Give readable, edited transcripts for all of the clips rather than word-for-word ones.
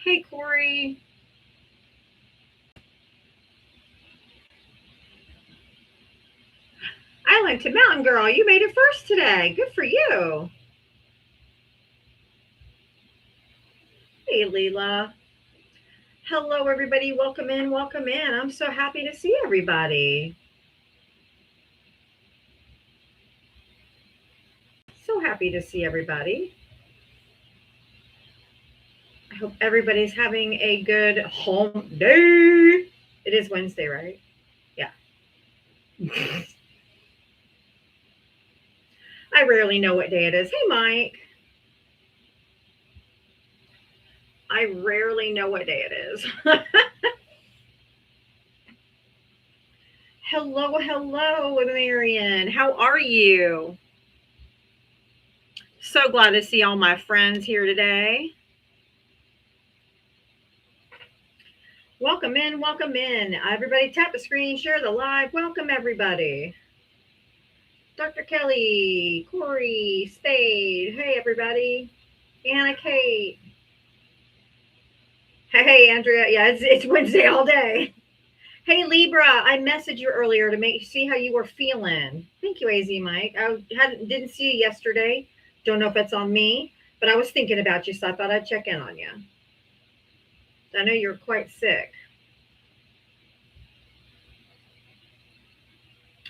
Hey, Corey. I went to Mountain Girl. You made it first today. Good for you. Hey, Leela. Hello, everybody. Welcome in. Welcome in. I'm so happy to see everybody. So happy to see everybody. I hope everybody's having a good home day. It is Wednesday, right? Yeah. I rarely know what day it is. Hey, Mike. I rarely know what day it is. Hello, hello, Marion. How are you? So glad to see all my friends here today. Welcome in, welcome in. Everybody tap the screen, share the live. Welcome, everybody. Dr. Kelly, Corey, Spade. Hey, everybody. Anna Kate. Hey, Andrea. Yeah, it's Wednesday all day. Hey, Libra. I messaged you earlier to see how you were feeling. Thank you, AZ Mike. Didn't see you yesterday. Don't know if it's on me, but I was thinking about you, so I thought I'd check in on you. I know you're quite sick.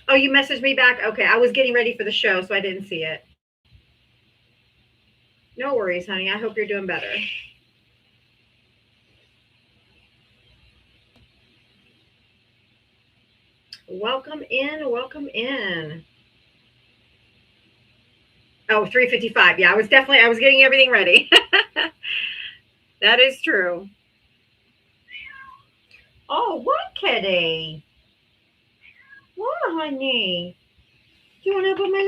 Oh, you messaged me back? Okay, I was getting ready for the show, so I didn't see it. No worries, honey. I hope you're doing better. Welcome in, welcome in. Oh, 3:55. Yeah, I was getting everything ready. That is true. Oh, what, Kitty? What, honey? Do you want to open my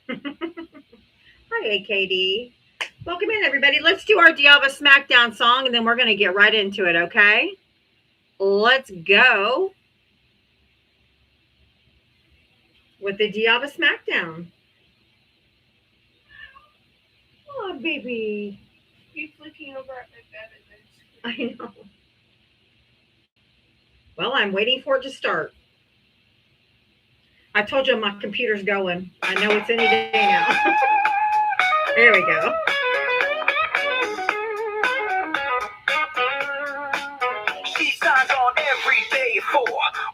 lap? Hi, AKD. Welcome in, everybody. Let's do our Diava Smackdown song, and then we're going to get right into it, okay? Let's go with the Diava Smackdown. Oh, baby. Keep looking over at my bed. I know. Well, I'm waiting for it to start. I told you my computer's going. I know it's any day now. There we go. She signs on every day at 4,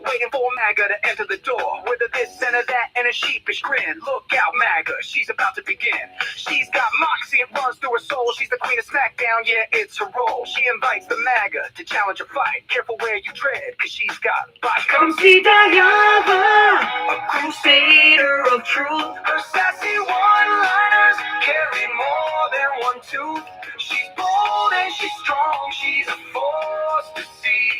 waiting for MAGA to enter the door. With a this and a that and a sheepish grin. Look out, MAGA, she's about to begin. She's got moxie, it runs through her soul. She's the queen of SmackDown, yeah, it's her role. She invites the MAGA to challenge a fight. Careful where you tread, cause she's got bite. Come see Diava, a crusader of truth. Her sassy one-liners carry more than one tooth. She's bold and she's strong, she's a force to see.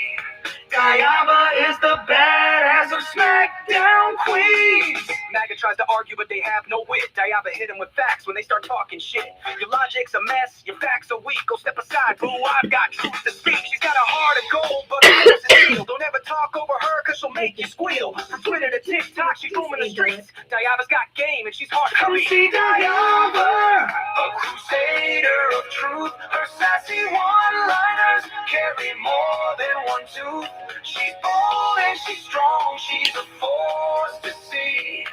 Diava is the badass of SmackDown queens. MAGA tries to argue, but they have no wit. Diava hit him with facts when they start talking shit. Your logic's a mess, your facts are weak. Go step aside, boo, I've got truth to speak. She's got a heart of gold, but her voice is steel. Don't ever talk over her, cause she'll make you squeal. From Twitter to TikTok, she's roaming the streets. Diava's got game, and she's hard to beat. Come see Diava, a crusader of truth. Her sassy one-liners carry more than one tooth. She's bold and she's strong, she's a force to see.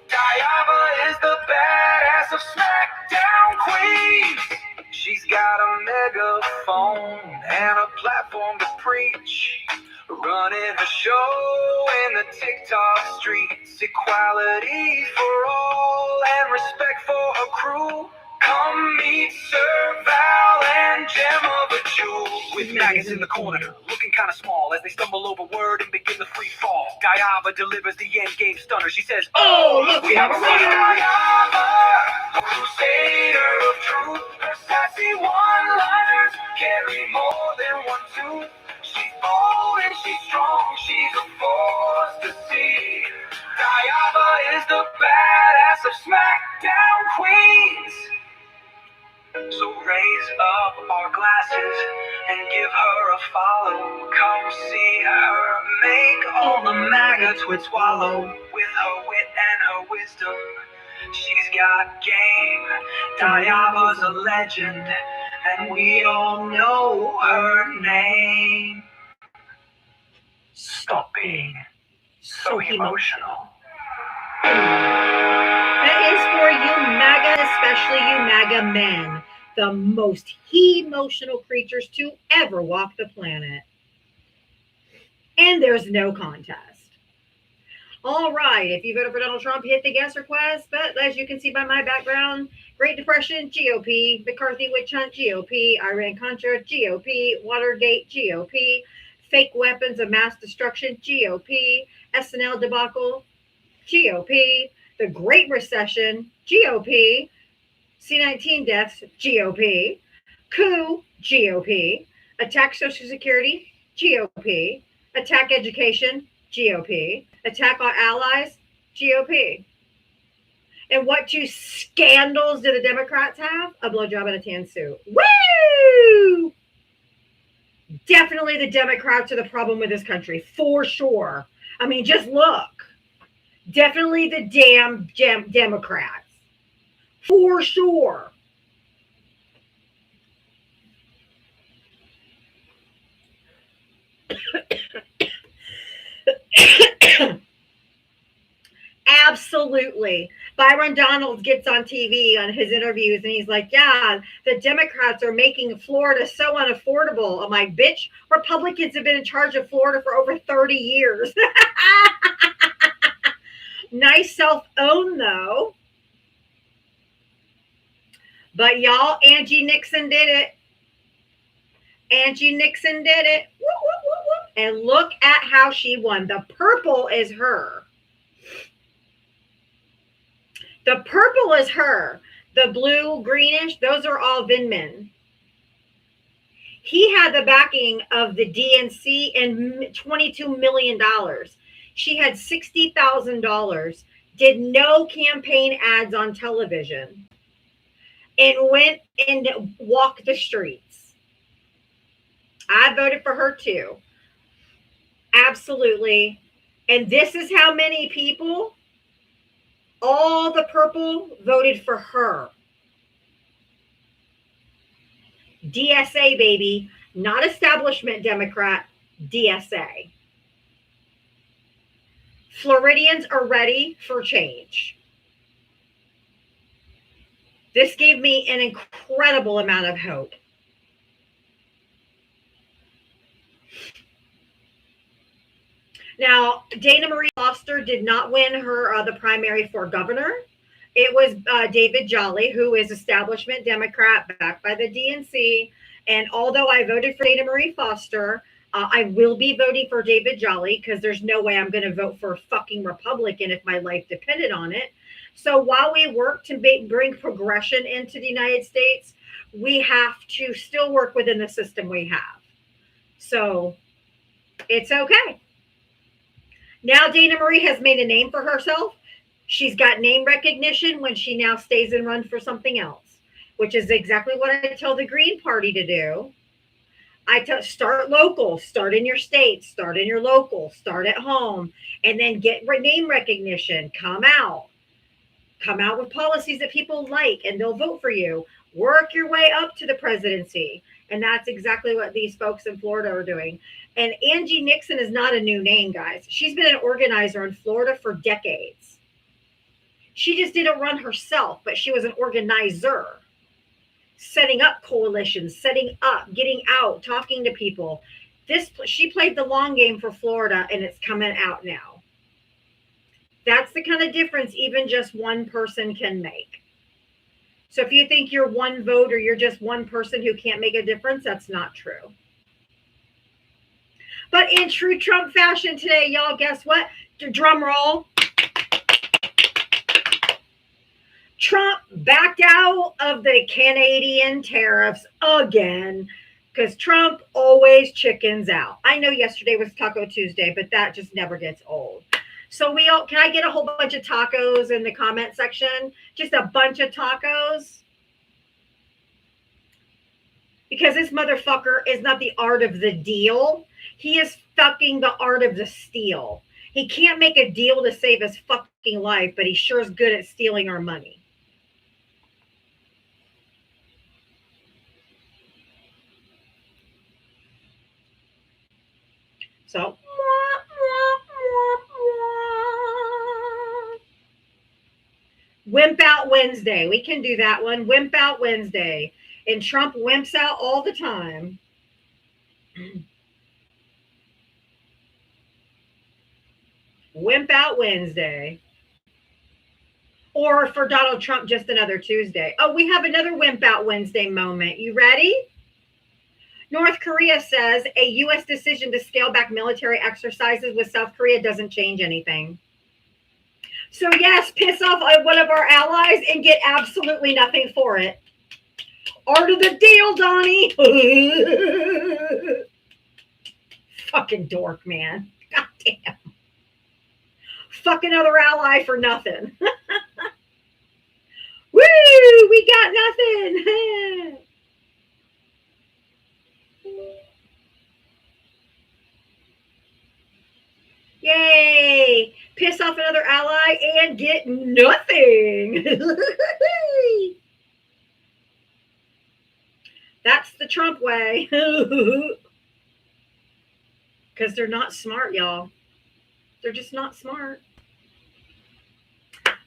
Diava is the badass of SmackDown queens. She's got a megaphone and a platform to preach. Running her show in the TikTok streets. Equality for all and respect for her crew. Come meet Sir Val and Gem of a Jewel. With maggots in the corner, looking kind of small as they stumble over word and begin the free fall. Diava delivers the end game stunner. She says, oh, look, we have a runner. Diava, a crusader of truth. Her sassy one-liners carry more than one tooth. She's bold and she's strong, she's a force to see. Diava is the badass of SmackDown queens. So raise up our glasses and give her a follow. Come see her make all the MAGA twits swallow. With her wit and her wisdom, she's got game. Diava's a legend. and we all know her name. Stop being so emotional. That is for you MAGA, especially you MAGA men, the most emotional creatures to ever walk the planet. And there's no contest. All right, if you voted for Donald Trump, hit the guest request. But as you can see by my background, Great Depression, GOP, McCarthy witch hunt, GOP, Iran-Contra, GOP, Watergate, GOP, fake weapons of mass destruction, GOP, SNL debacle, GOP, the Great Recession, GOP, C-19 deaths, GOP, coup, GOP, attack Social Security, GOP, attack education, GOP, attack our allies, GOP. And what two scandals do the Democrats have? A blowjob and a tan suit. Woo! Definitely the Democrats are the problem with this country, for sure. I mean, just look. Definitely the damn Democrats. For sure. Absolutely. Byron Donalds gets on TV on his interviews and he's like, yeah, the Democrats are making Florida so unaffordable. I'm like, bitch, Republicans have been in charge of Florida for over 30 years. Nice self-own, though. But y'all, Angie Nixon did it. Angie Nixon did it. Woo, woo, woo, woo. And look at how she won. The purple is her. The purple is her. The blue, greenish, those are all Vindman. He had the backing of the DNC and $22 million. She had $60,000, did no campaign ads on television, and went and walked the streets. I voted for her too. Absolutely. And this is how many people, all the purple, voted for her. DSA, baby. Not establishment Democrat, DSA. Floridians are ready for change. This gave me an incredible amount of hope. Now, Dana Marie Foster did not win her the primary for governor. It was David Jolly, who is establishment Democrat backed by the DNC. And although I voted for Dana Marie Foster, I will be voting for David Jolly because there's no way I'm going to vote for a fucking Republican if my life depended on it. So while we work to bring progression into the United States, we have to still work within the system we have. So it's okay. Now Dana Marie has made a name for herself. She's got name recognition when she now stays and runs for something else, which is exactly what I tell the Green Party to do. Start local, start in your state, start in your local, start at home, and then get name recognition. Come out with policies that people like, and they'll vote for you. Work your way up to the presidency. And that's exactly what these folks in Florida are doing. And Angie Nixon is not a new name, guys. She's been an organizer in Florida for decades. She just didn't run herself, but she was an organizer. Setting up coalitions, setting up, getting out, talking to people. She played the long game for Florida, and it's coming out now. That's the kind of difference even just one person can make. So if you think you're one vote or you're just one person who can't make a difference, that's not true. But in true Trump fashion today, y'all, guess what? Drum roll. Trump backed out of the Canadian tariffs again because Trump always chickens out. I know yesterday was Taco Tuesday, but that just never gets old. So can I get a whole bunch of tacos in the comment section? Just a bunch of tacos? Because this motherfucker is not the art of the deal. He is fucking the art of the steal. He can't make a deal to save his fucking life, but he sure is good at stealing our money. So, Wimp Out Wednesday. We can do that one. Wimp Out Wednesday. And Trump wimps out all the time. Wimp Out Wednesday. Or for Donald Trump, just another Tuesday. Oh, we have another Wimp Out Wednesday moment. You ready? North Korea says a U.S. decision to scale back military exercises with South Korea doesn't change anything. So, yes, piss off one of our allies and get absolutely nothing for it. Art of the deal, Donnie. Fucking dork, man. God damn. Fuck another ally for nothing. Woo! We got nothing. Yay! Piss off another ally and get nothing. That's the Trump way. Because they're not smart, y'all. They're just not smart.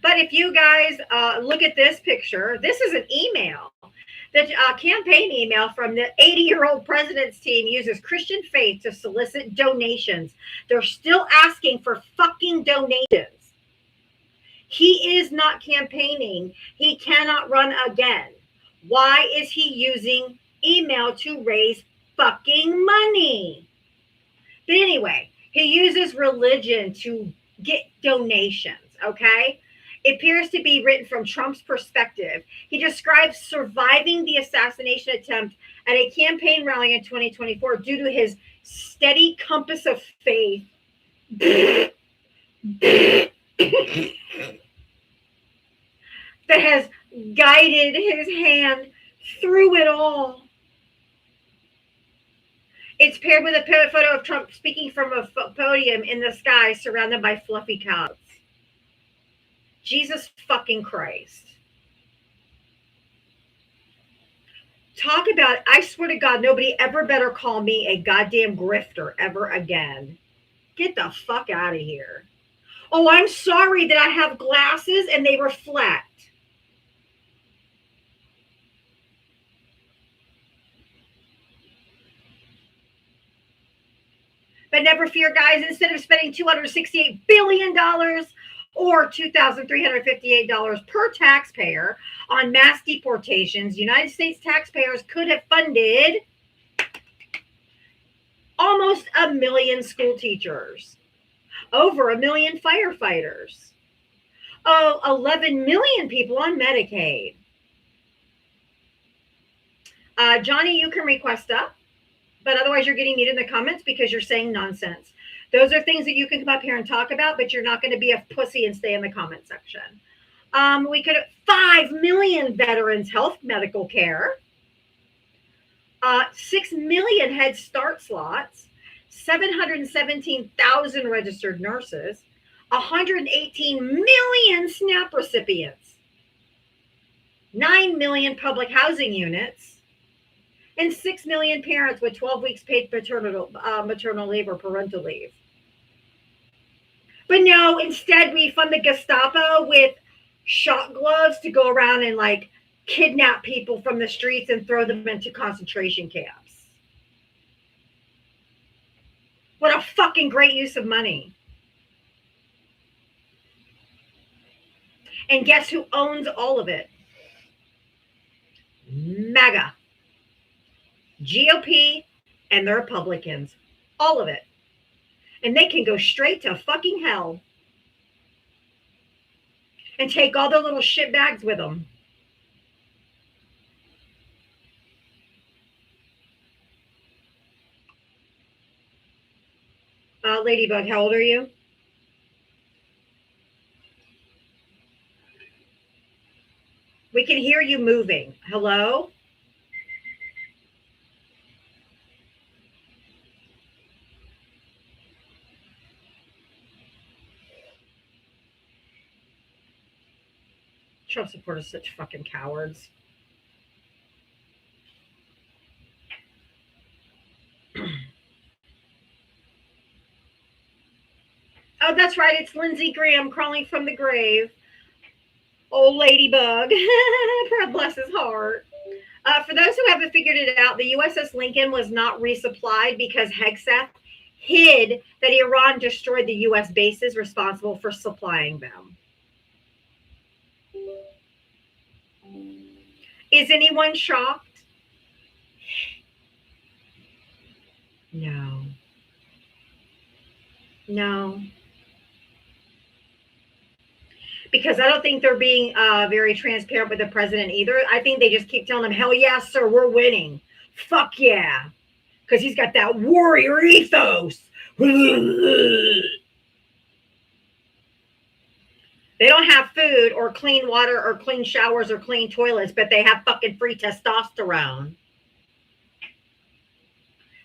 But if you guys look at this picture, this is an email. The campaign email from the 80-year-old president's team uses Christian faith to solicit donations. They're still asking for fucking donations. He is not campaigning. He cannot run again. Why is he using email to raise fucking money? But anyway, he uses religion to get donations, okay? It appears to be written from Trump's perspective. He describes surviving the assassination attempt at a campaign rally in 2024 due to his steady compass of faith that has guided his hand through it all. It's paired with a photo of Trump speaking from a podium in the sky surrounded by fluffy clouds. Jesus fucking Christ. Talk about, I swear to God, nobody ever better call me a goddamn grifter ever again. Get the fuck out of here. Oh, I'm sorry that I have glasses and they reflect. But never fear, guys, instead of spending $268 billion or $2,358 per taxpayer on mass deportations, United States taxpayers could have funded almost 1 million school teachers, over 1 million firefighters, 11 million people on Medicaid. Johnny, you can request up, but otherwise you're getting muted in the comments because you're saying nonsense. Those are things that you can come up here and talk about, but you're not going to be a pussy and stay in the comment section. We could have 5 million veterans health medical care, 6 million Head Start slots, 717,000 registered nurses, 118 million SNAP recipients, 9 million public housing units, and 6 million parents with 12 weeks paid maternal leave or parental leave. But no, instead we fund the Gestapo with shot gloves to go around and like kidnap people from the streets and throw them into concentration camps. What a fucking great use of money. And guess who owns all of it? MAGA. GOP and the Republicans. All of it. And they can go straight to fucking hell. And take all their little shit bags with them. Ladybug, how old are you? We can hear you moving. Hello? Trump supporters are such fucking cowards. that's right. It's Lindsey Graham crawling from the grave. Old ladybug. God bless his heart. For those who haven't figured it out, the USS Lincoln was not resupplied because Hegseth hid that Iran destroyed the U.S. bases responsible for supplying them. Is anyone shocked? No. No. Because I don't think they're being very transparent with the president either. I think they just keep telling him, hell yeah, sir, we're winning. Fuck yeah. Because he's got that warrior ethos. They don't have food or clean water or clean showers or clean toilets, but they have fucking free testosterone.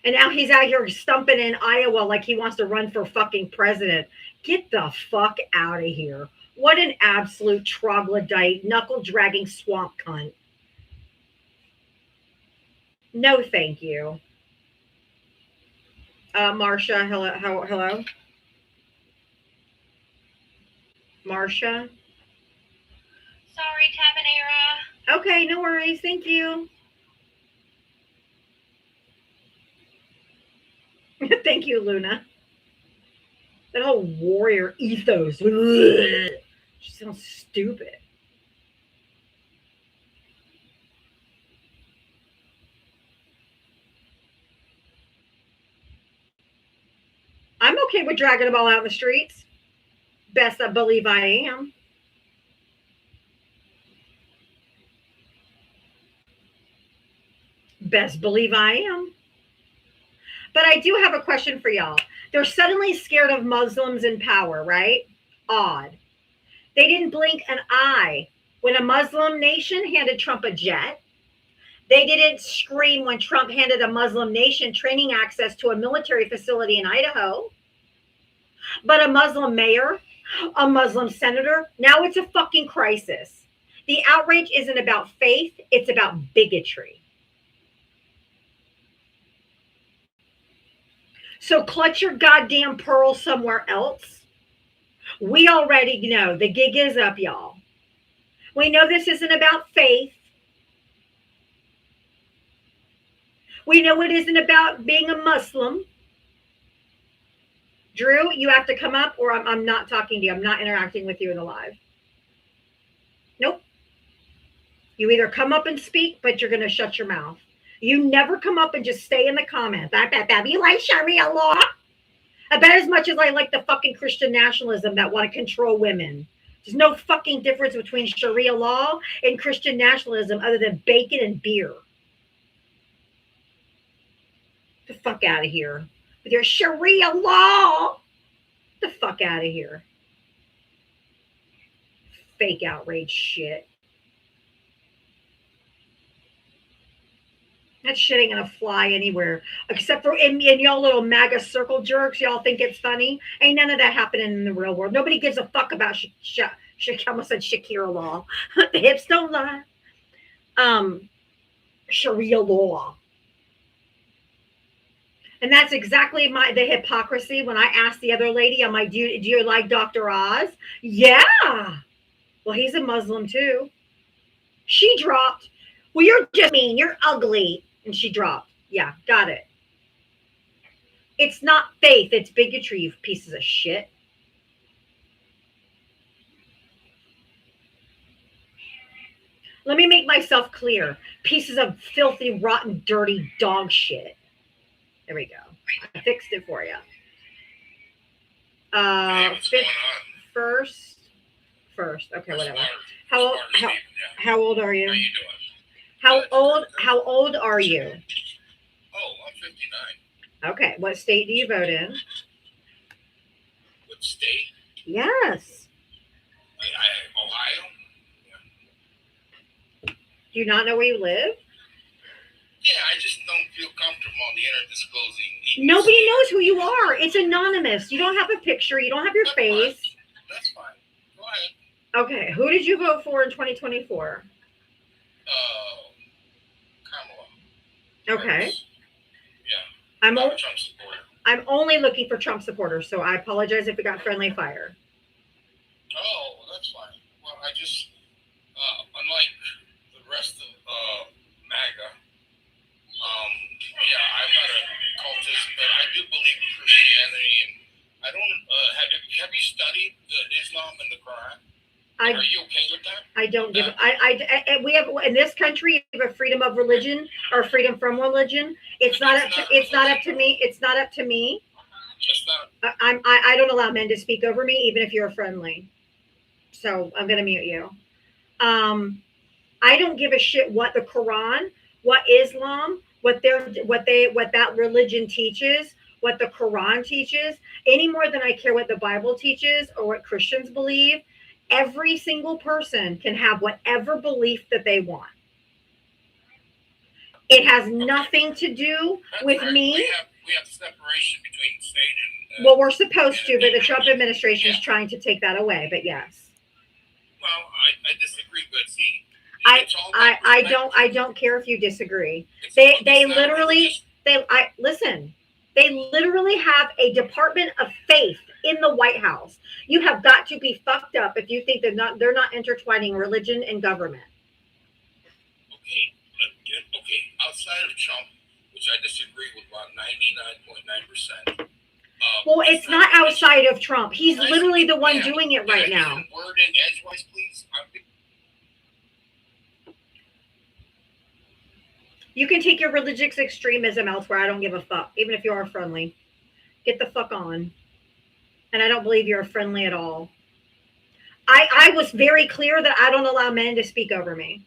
And now he's out here stumping in Iowa like he wants to run for fucking president. Get the fuck out of here. What an absolute troglodyte, knuckle-dragging swamp cunt. No, thank you. Marcia, hello? Marcia? Sorry, Tabanera. Okay, no worries. Thank you. Thank you, Luna. That whole warrior ethos. She sounds stupid. I'm okay with dragging them all out in the streets. Best I believe I am. Best believe I am. But I do have a question for y'all. They're suddenly scared of Muslims in power, right? Odd. They didn't blink an eye when a Muslim nation handed Trump a jet. They didn't scream when Trump handed a Muslim nation training access to a military facility in Idaho. But a Muslim mayor, a Muslim senator, now it's a fucking crisis. The outrage isn't about faith, it's about bigotry. So clutch your goddamn pearl somewhere else. We already know the gig is up, y'all. We know this isn't about faith. We know it isn't about being a Muslim. Drew, you have to come up or I'm not talking to you. I'm not interacting with you in the live. Nope. You either come up and speak, but you're going to shut your mouth. You never come up and just stay in the comments. You like Sharia law? About as much as I like the fucking Christian nationalism that want to control women. There's no fucking difference between Sharia law and Christian nationalism other than bacon and beer. Get the fuck out of here. With your Sharia law. Get the fuck out of here. Fake outrage shit. That shit ain't gonna fly anywhere. Except for in y'all little MAGA circle jerks. Y'all think it's funny. Ain't none of that happening in the real world. Nobody gives a fuck about I almost said Shakira law. The hips don't lie. Sharia law. And that's exactly the hypocrisy when I asked the other lady, I'm like, do you like Dr. Oz? Yeah. Well, he's a Muslim too. She dropped. Well, you're just mean. You're ugly. And she dropped. Yeah, got it. It's not faith. It's bigotry, you pieces of shit. Let me make myself clear. Pieces of filthy, rotten, dirty dog shit. There we go. I fixed it for you. First. Okay, whatever. How old are you? How you doing? How old are you? Oh, I'm 59. Okay. What state do you vote in? What state? Yes. Ohio. Yeah. Do you not know where you live? Yeah, I just don't feel comfortable on the internet disclosing. Nobody knows who you are. It's anonymous. You don't have a picture. You don't have your face. That's fine. Go ahead. Okay. Who did you vote for in 2024? Kamala. Okay. Yeah. I'm Trump supporter. I'm only looking for Trump supporters, so I apologize if it got friendly fire. Oh, well, that's fine. Well, I just, unlike the rest of MAGA, yeah, I'm not a cultist, but I do believe in Christianity, and I don't. Have you studied Islam and the Quran? Are you okay with that? I don't give. We have in this country we have a freedom of religion or freedom from religion. It's not up to. It's not up to me. It's not up to me. It's not. I don't allow men to speak over me, even if you're friendly. So I'm gonna mute you. I don't give a shit what the Quran, what Islam, what that religion teaches, what the Quran teaches, any more than I care what the Bible teaches or what Christians believe. Every single person can have whatever belief that they want. It has nothing to do with me. We have separation between state and. Well, we're supposed to, but the Trump administration is trying to take that away. But yes. Well, I disagree, but see. I don't care if you disagree. They literally have a Department of Faith in the White House. You have got to be fucked up if you think they're not intertwining religion and government. Okay. Outside of Trump, which I disagree with about 99.9%. Well, it's not outside of Trump. He's literally the one doing it right now. Word in edgewise, please. You can take your religious extremism elsewhere. I don't give a fuck, even if you are friendly. Get the fuck on. And I don't believe you're friendly at all. I was very clear that I don't allow men to speak over me.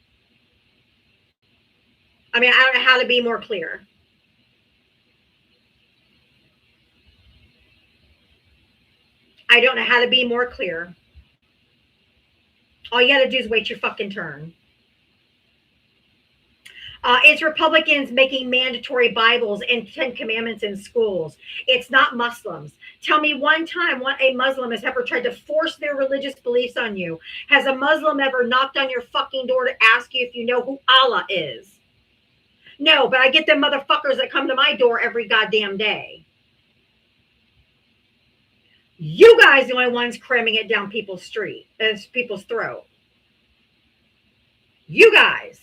I mean, I don't know how to be more clear. I don't know how to be more clear. All you got to do is wait your fucking turn. It's Republicans making mandatory Bibles and 10 Commandments in schools. It's not Muslims. Tell me one time what a Muslim has ever tried to force their religious beliefs on you. Has a Muslim ever knocked on your fucking door to ask you if you know who Allah is? No, but I get them motherfuckers that come to my door every goddamn day. You guys are the only ones cramming it down people's throat. You guys.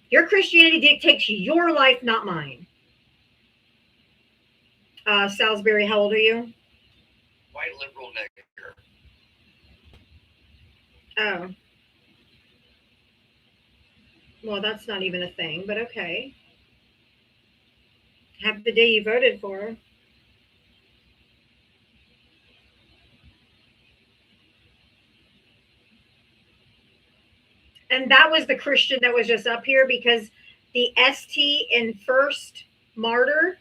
Your Christianity dictates your life, not mine. Salisbury, how old are you? White liberal nigger. Oh. Well, that's not even a thing, but okay. Have the day you voted for. And that was the Christian that was just up here because the ST in First Martyr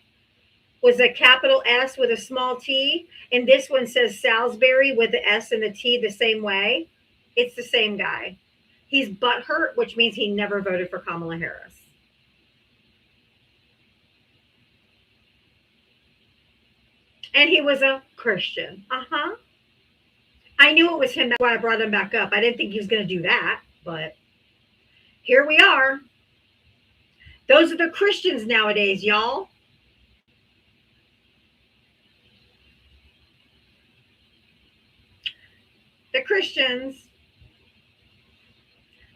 was a capital S with a small t. And this one says Salisbury with the S and the T the same way. It's the same guy. He's butthurt, which means he never voted for Kamala Harris. And he was a Christian. I knew it was him. That's why I brought him back up. I didn't think he was going to do that. But here we are. Those are the Christians nowadays, y'all. The Christians.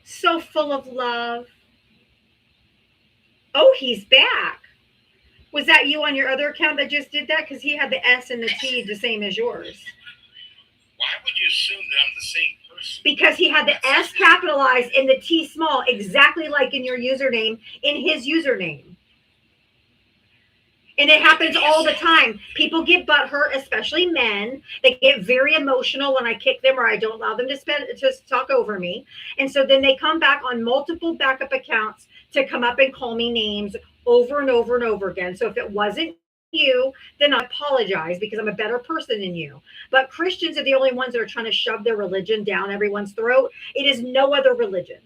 So full of love. Oh, he's back. Was that you on your other account that just did that? Because he had the S and the T the same as yours. Why would you assume that I'm the same person? Because he had the S capitalized and the T small, exactly like in your username, in his username. And it happens all the time. People get butthurt, especially men. They get very emotional when I kick them or I don't allow them to talk over me. And so then they come back on multiple backup accounts to come up and call me names over and over and over again. So if it wasn't you, then I apologize because I'm a better person than you. But Christians are the only ones that are trying to shove their religion down everyone's throat. It is no other religion.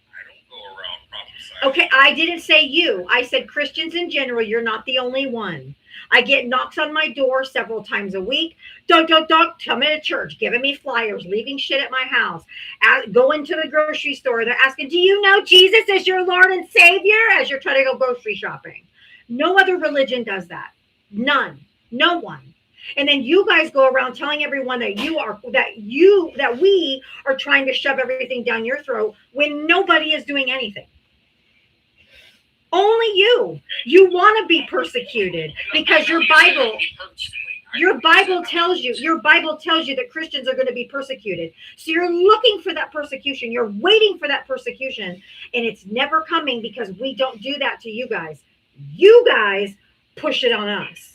I don't go around prophesying. Okay, I didn't say you. I said Christians in general. You're not the only one. I get knocks on my door several times a week. Don't, coming to church, giving me flyers, leaving shit at my house, going to the grocery store. They're asking, do you know Jesus as your Lord and Savior? As you're trying to go grocery shopping. No other religion does that. None. No one. And then you guys go around telling everyone that we are trying to shove everything down your throat when nobody is doing anything. Only you. You want to be persecuted because your Bible tells you that Christians are going to be persecuted. So you're looking for that persecution. You're waiting for that persecution, and it's never coming because we don't do that to you guys. You guys push it on us.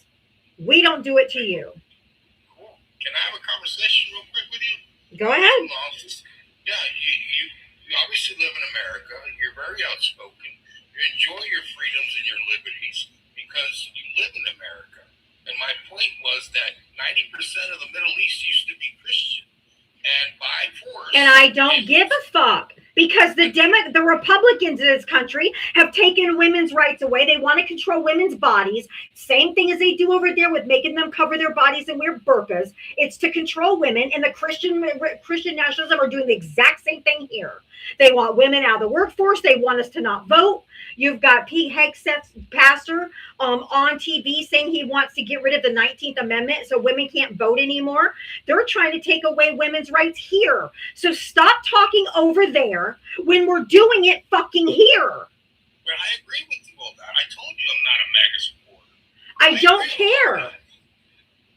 We don't do it to you. Cool. Can I have a conversation real quick with you? Go ahead. Yeah, you obviously live in America. You're very outspoken. You enjoy your freedoms and your liberties because you live in America. And my point was that 90% of the Middle East used to be Christian. And by force... And I don't give a fuck. Because the Republicans in this country have taken women's rights away. They want to control women's bodies. Same thing as they do over there with making them cover their bodies and wear burqas. It's to control women. And the Christian nationalism are doing the exact same thing here. They want women out of the workforce. They want us to not vote. You've got Pete Hegseth's pastor on TV saying he wants to get rid of the 19th Amendment so women can't vote anymore. They're trying to take away women's rights here. So stop talking over there when we're doing it fucking here. But I agree with you on that. I told you I'm not a MAGA supporter. I don't care.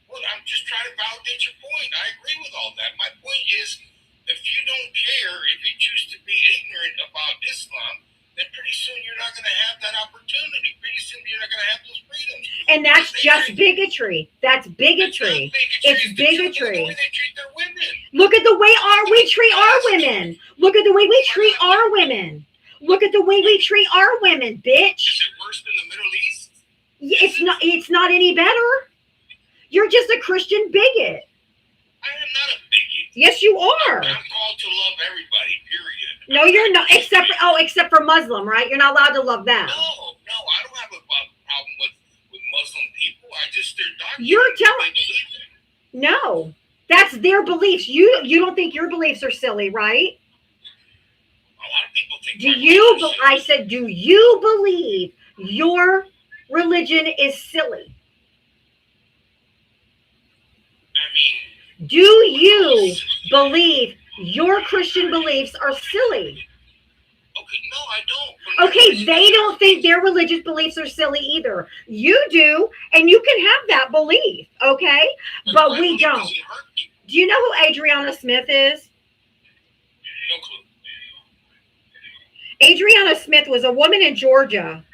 Well, I'm just trying to validate your point. I agree with all that. My point is, if you don't care, if you choose to be ignorant about Islam, then pretty soon you're not going to have that opportunity. Pretty soon you're not going to have those freedoms. And that's just bigotry. That's bigotry. It's bigotry. The way they treat their women. Look at the way we treat our women. Look at the way we treat our women. Look at the way we treat our women, bitch. Is it worse than the Middle East? It's not any better. You're just a Christian bigot. I am not a bigot. Yes, you are. I'm called to love everybody, period. No, you're not. Except for Muslim, right? You're not allowed to love them. No, I don't have a problem with Muslim people. I just their doctrine. You're telling. No, that's their beliefs. You don't think your beliefs are silly, right? A lot of people think. I said, do you believe your religion is silly? I mean. Do you believe your Christian beliefs are silly? Okay, no, I don't. Okay, they don't think their religious beliefs are silly either. You do, and you can have that belief, okay? But we don't. Do you know who Adriana Smith is? No clue. Adriana Smith was a woman in Georgia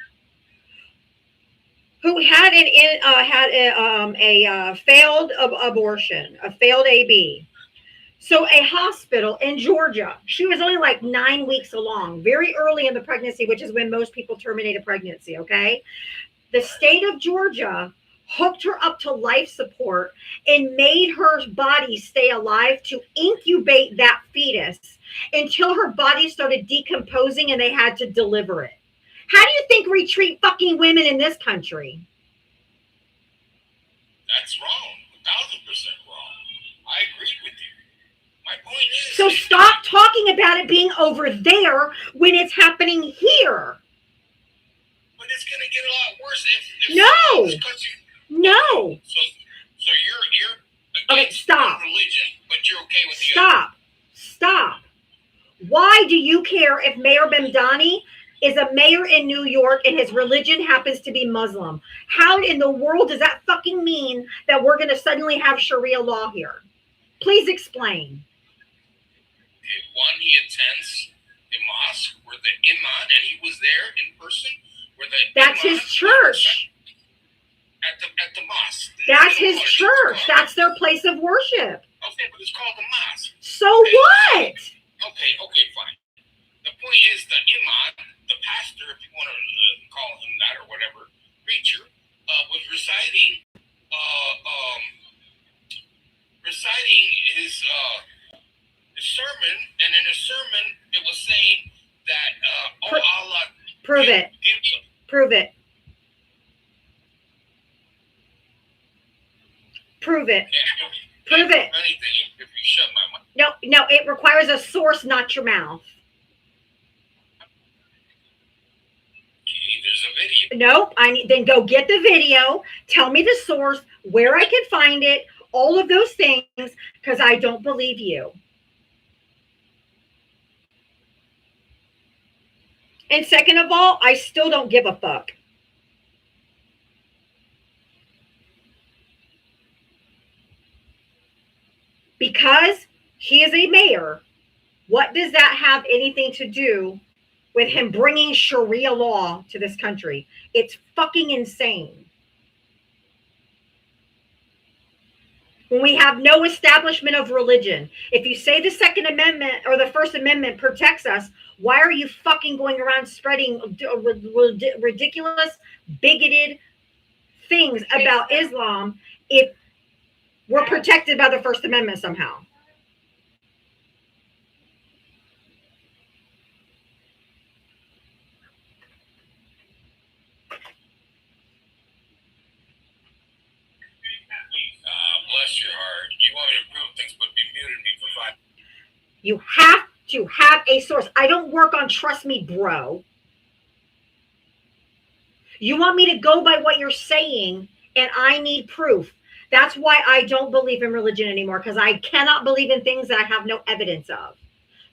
who had a failed abortion, a failed AB. So a hospital in Georgia, she was only like 9 weeks along, very early in the pregnancy, which is when most people terminate a pregnancy, okay? The state of Georgia hooked her up to life support and made her body stay alive to incubate that fetus until her body started decomposing and they had to deliver it. How do you think we treat fucking women in this country? That's wrong. 1,000% wrong. I agree with you. My point is... So stop talking about it being over there when it's happening here. But it's going to get a lot worse if No. So you're Okay, against stop. Religion, but you're okay with the other. Stop. Why do you care if Mayor Mamdani is a mayor in New York and his religion happens to be Muslim? How in the world does that fucking mean that we're going to suddenly have Sharia law here? Please explain. One, he attends a mosque where the imam, and he was there in person, where the That's imam his church. At the mosque. That's his church. That's their place of worship. Okay, but it's called the mosque. So what? Okay, fine. The point is the imam, the pastor, if you want to call him that or whatever, preacher, was reciting his sermon, and in his sermon it was saying that Allah. Prove it. Prove it. Prove it. Prove it. Anything if you shut my mouth. No, it requires a source, not your mouth. Okay, there's a video. Nope. Then go get the video. Tell me the source, where I can find it, all of those things, because I don't believe you. And second of all, I still don't give a fuck. Because he is a mayor, what does that have anything to do with him bringing Sharia law to this country? It's fucking insane. When we have no establishment of religion, if you say the Second Amendment or the First Amendment protects us, why are you fucking going around spreading ridiculous, bigoted things about Islam if we're protected by the First Amendment somehow? Bless your heart. You want me to prove things, but be muted me for 5. You have to have a source. I don't work on Trust Me, Bro. You want me to go by what you're saying, and I need proof. That's why I don't believe in religion anymore, because I cannot believe in things that I have no evidence of.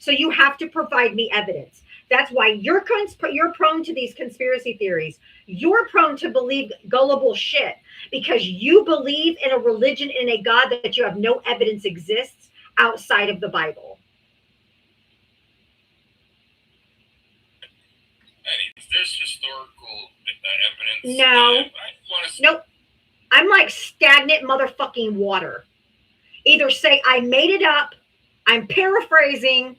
So you have to provide me evidence. That's why you're prone to these conspiracy theories. You're prone to believe gullible shit because you believe in a religion, in a God that you have no evidence exists outside of the Bible. And there's historical evidence. No. Nope. I'm like stagnant motherfucking water. Either say I made it up, I'm paraphrasing,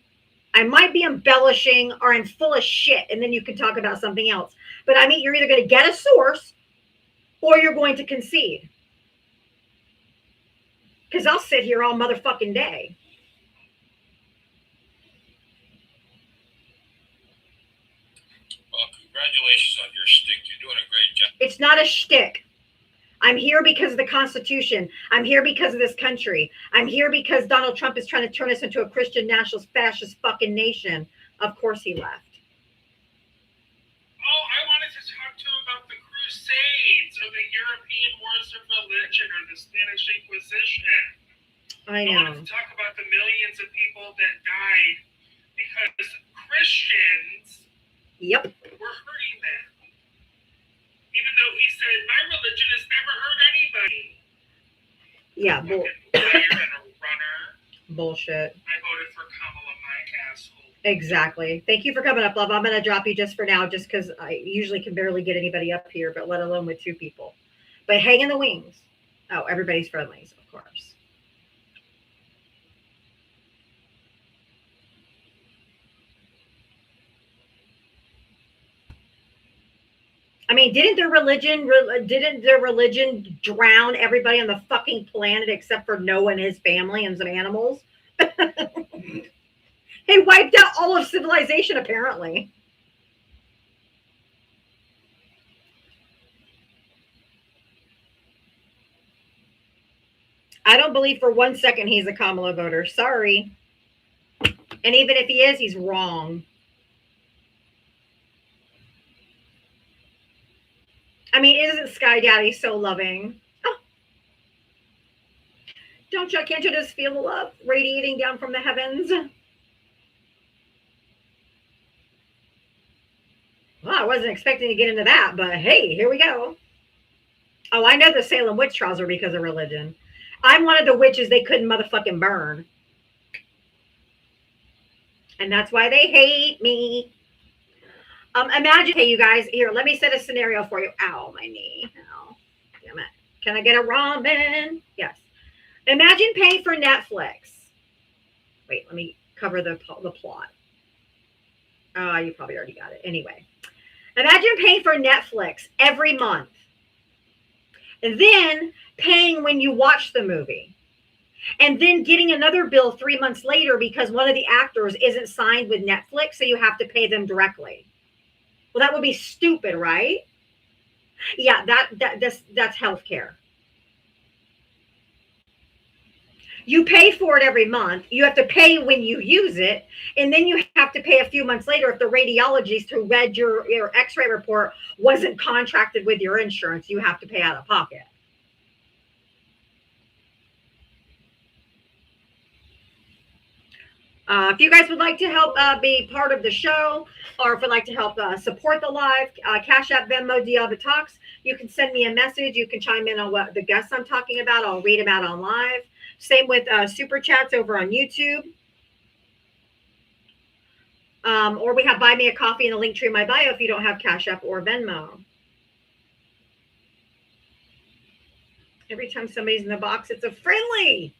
I might be embellishing, or I'm full of shit, and then you can talk about something else. But I mean, you're either going to get a source or you're going to concede. Because I'll sit here all motherfucking day. Well, congratulations on your shtick. You're doing a great job. It's not a shtick. I'm here because of the Constitution. I'm here because of this country. I'm here because Donald Trump is trying to turn us into a Christian nationalist fascist fucking nation. Of course he left. Oh, I wanted to talk to him about the Crusades or the European Wars of Religion or the Spanish Inquisition. I I wanted know. to talk about the millions of people that died because Christians Yep. were hurting them. Even though he said, my religion has never hurt anybody. Yeah. Player and a runner. Bullshit. I voted for Kamala, my asshole. Exactly. Thank you for coming up, love. I'm going to drop you just for now, just because I usually can barely get anybody up here, but let alone with 2 people. But hang in the wings. Oh, everybody's friendlies, of course. I mean, didn't their religion drown everybody on the fucking planet except for Noah and his family and some animals? They wiped out all of civilization, apparently. I don't believe for 1 second he's a Kamala voter. Sorry. And even if he is, he's wrong. I mean, isn't Sky Daddy so loving? Oh. Can't you just feel the love radiating down from the heavens? Well, I wasn't expecting to get into that, but hey, here we go. Oh, I know the Salem witch trials are because of religion. I'm one of the witches they couldn't motherfucking burn. And that's why they hate me. Imagine, hey, you guys, here, let me set a scenario for you. Ow, my knee. Ow, damn it. Can I get a ramen? Yes. Imagine paying for Netflix. Wait, let me cover the plot. You probably already got it. Anyway, imagine paying for Netflix every month. And then paying when you watch the movie. And then getting another bill 3 months later because one of the actors isn't signed with Netflix, so you have to pay them directly. Well, that would be stupid, right? Yeah, that's healthcare. You pay for it every month. You have to pay when you use it. And then you have to pay a few months later if the radiologist who read your x-ray report wasn't contracted with your insurance. You have to pay out of pocket. If you guys would like to help be part of the show, or if you'd like to help support the live, Cash App, Venmo, Diablo Talks, you can send me a message. You can chime in on what the guests I'm talking about. I'll read them out on live. Same with super chats over on YouTube. Or we have Buy Me a Coffee in the link tree in my bio if you don't have Cash App or Venmo. Every time somebody's in the box, it's a friendly.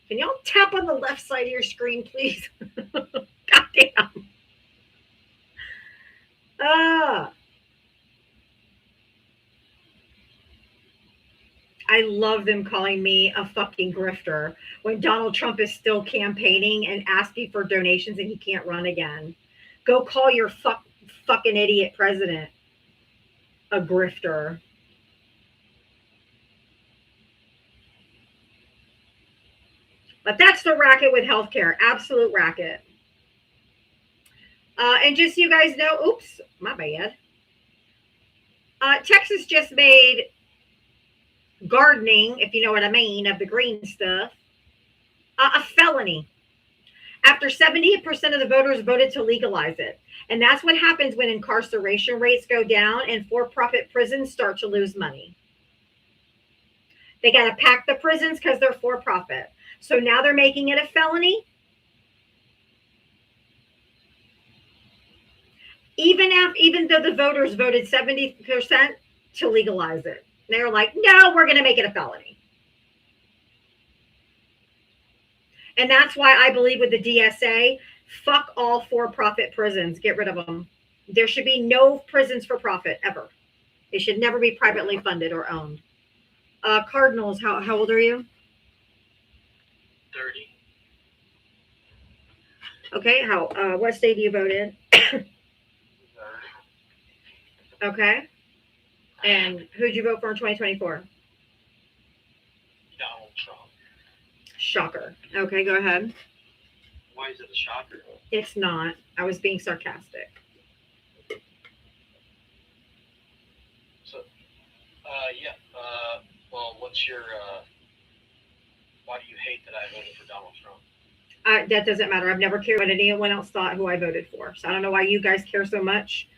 Can y'all tap on the left side of your screen, please? Goddamn. I love them calling me a fucking grifter when Donald Trump is still campaigning and asking for donations and he can't run again. Go call your fucking idiot president a grifter. But that's the racket with healthcare. Absolute racket. And just so you guys know, oops, my bad. Texas just made gardening, if you know what I mean, of the green stuff, a felony. After 78% of the voters voted to legalize it. And that's what happens when incarceration rates go down and for-profit prisons start to lose money. They got to pack the prisons because they're for-profit. So now they're making it a felony. Even though the voters voted 70% to legalize it. They're like, no, we're going to make it a felony. And that's why I believe with the DSA, fuck all for-profit prisons. Get rid of them. There should be no prisons for profit ever. They should never be privately funded or owned. Cardinals, how old are you? 30. Okay, what state do you vote in? Okay. And who'd you vote for in 2024? Donald Trump. Shocker. Okay, go ahead. Why is it a shocker? It's not. I was being sarcastic. So, well, what's your, why do you hate that I voted for Donald Trump? That doesn't matter. I've never cared what anyone else thought who I voted for. So I don't know why you guys care so much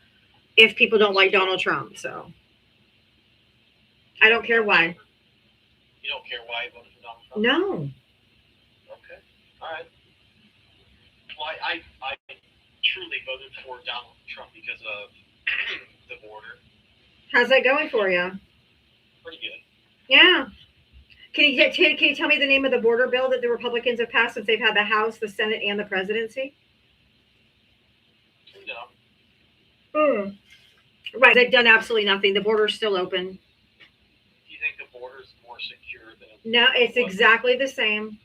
if people don't like Donald Trump. So I don't care why. You don't care why I voted for Donald Trump? No. Okay. All right. Well, I truly voted for Donald Trump because of the border. How's that going for you? Pretty good. Yeah. Can you tell me the name of the border bill that the Republicans have passed since they've had the House, the Senate, and the presidency? No. Right. They've done absolutely nothing. The border's still open. Do you think the border is more secure than it No, it's was? exactly the same.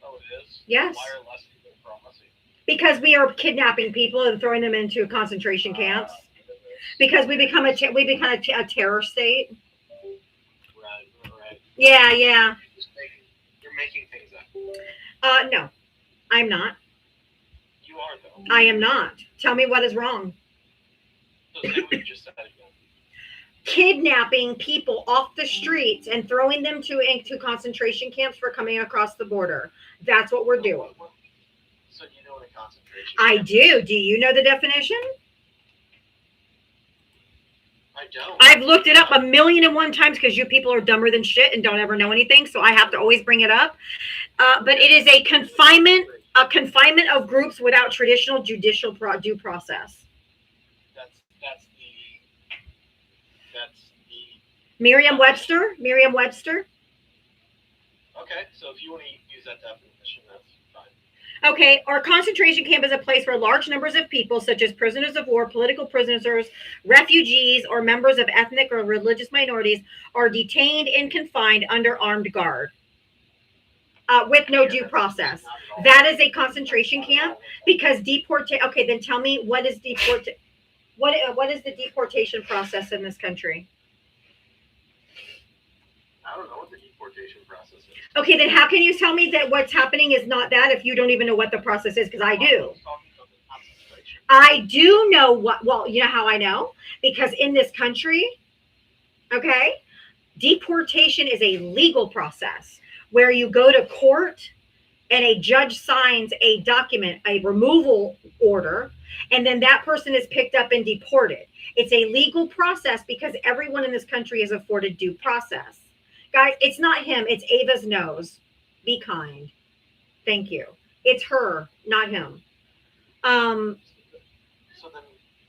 Oh, it is? Yes. Why are less people crossing? Because we are kidnapping people and throwing them into concentration camps. Because we become a terror state. Right. Yeah. You're making things up. No, I'm not. You are, though. I am not. Tell me what is wrong. So say what you just said again. Kidnapping people off the streets and throwing them into concentration camps for coming across the border. That's what we're doing. So you know what a concentration I camp do. is? Do you know the definition? I don't. I've looked it up 1,000,001 times because you people are dumber than shit and don't ever know anything. So I have to always bring it up. But it is a confinement of groups without traditional judicial due process. That's the Merriam-Webster. Okay, so if you want to use that definition, that's fine. Okay, our concentration camp is a place where large numbers of people, such as prisoners of war, political prisoners, refugees, or members of ethnic or religious minorities, are detained and confined under armed guard with no due process. That is a concentration camp because Okay, then tell me what is what is the deportation process in this country? I don't know what the deportation process is. Okay, then how can you tell me that what's happening is not that if you don't even know what the process is? Because I do. I do know what, well, you know how I know? Because in this country, okay, deportation is a legal process where you go to court and a judge signs a document, a removal order, and then that person is picked up and deported. It's a legal process because everyone in this country is afforded due process. Guys, it's not him, it's Ava's nose. Be kind. Thank you. It's her, not him. So then,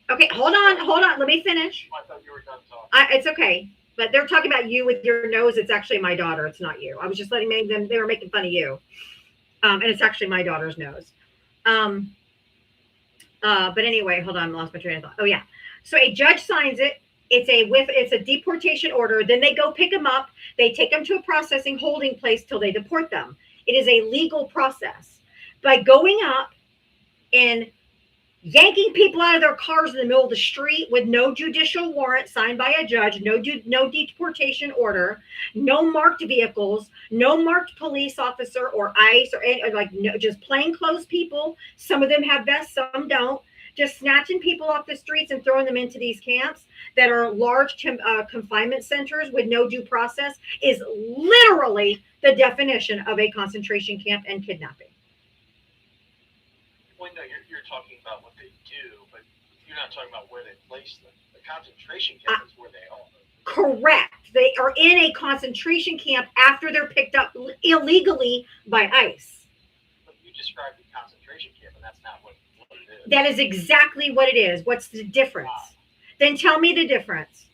Okay, hold on. Let me finish. I thought you were done talking. It's okay. But they're talking about you with your nose. It's actually my daughter. It's not you. I was just letting them, they were making fun of you. And it's actually my daughter's nose. But anyway, hold on. I lost my train of thought. Oh yeah. So a judge signs it. It's a deportation order. Then they go pick them up. They take them to a processing holding place till they deport them. It is a legal process. By going up and yanking people out of their cars in the middle of the street with no judicial warrant signed by a judge, no deportation order, no marked vehicles, no marked police officer or ICE or just plainclothes people. Some of them have vests, some don't. Just snatching people off the streets and throwing them into these camps that are large confinement centers with no due process is literally the definition of a concentration camp and kidnapping. Well, no, you're talking about what they do, but you're not talking about where they place them. The concentration camp is where they are. Correct. They are in a concentration camp after they're picked up illegally by ICE. But you described the concentration camp, and that's not what it is. That is exactly what it is. What's the difference? Wow. Then tell me the difference.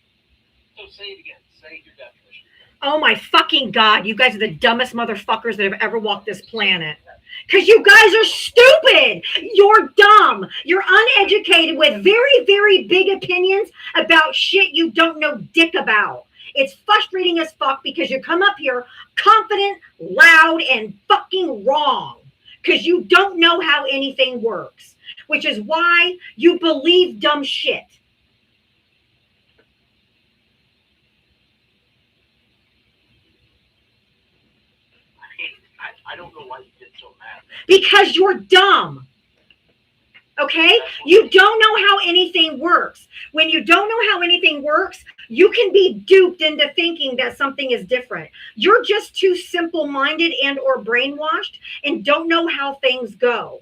So say it again. Say your definition. Oh my fucking God. You guys are the dumbest motherfuckers that have ever walked this planet. Because you guys are stupid. You're dumb. You're uneducated with very, very big opinions about shit you don't know dick about. It's frustrating as fuck because you come up here confident, loud, and fucking wrong. Because you don't know how anything works. Which is why you believe dumb shit. I don't know why you get so mad. Because you're dumb. Okay? You don't know how anything works. When you don't know how anything works, you can be duped into thinking that something is different. You're just too simple-minded and or brainwashed and don't know how things go.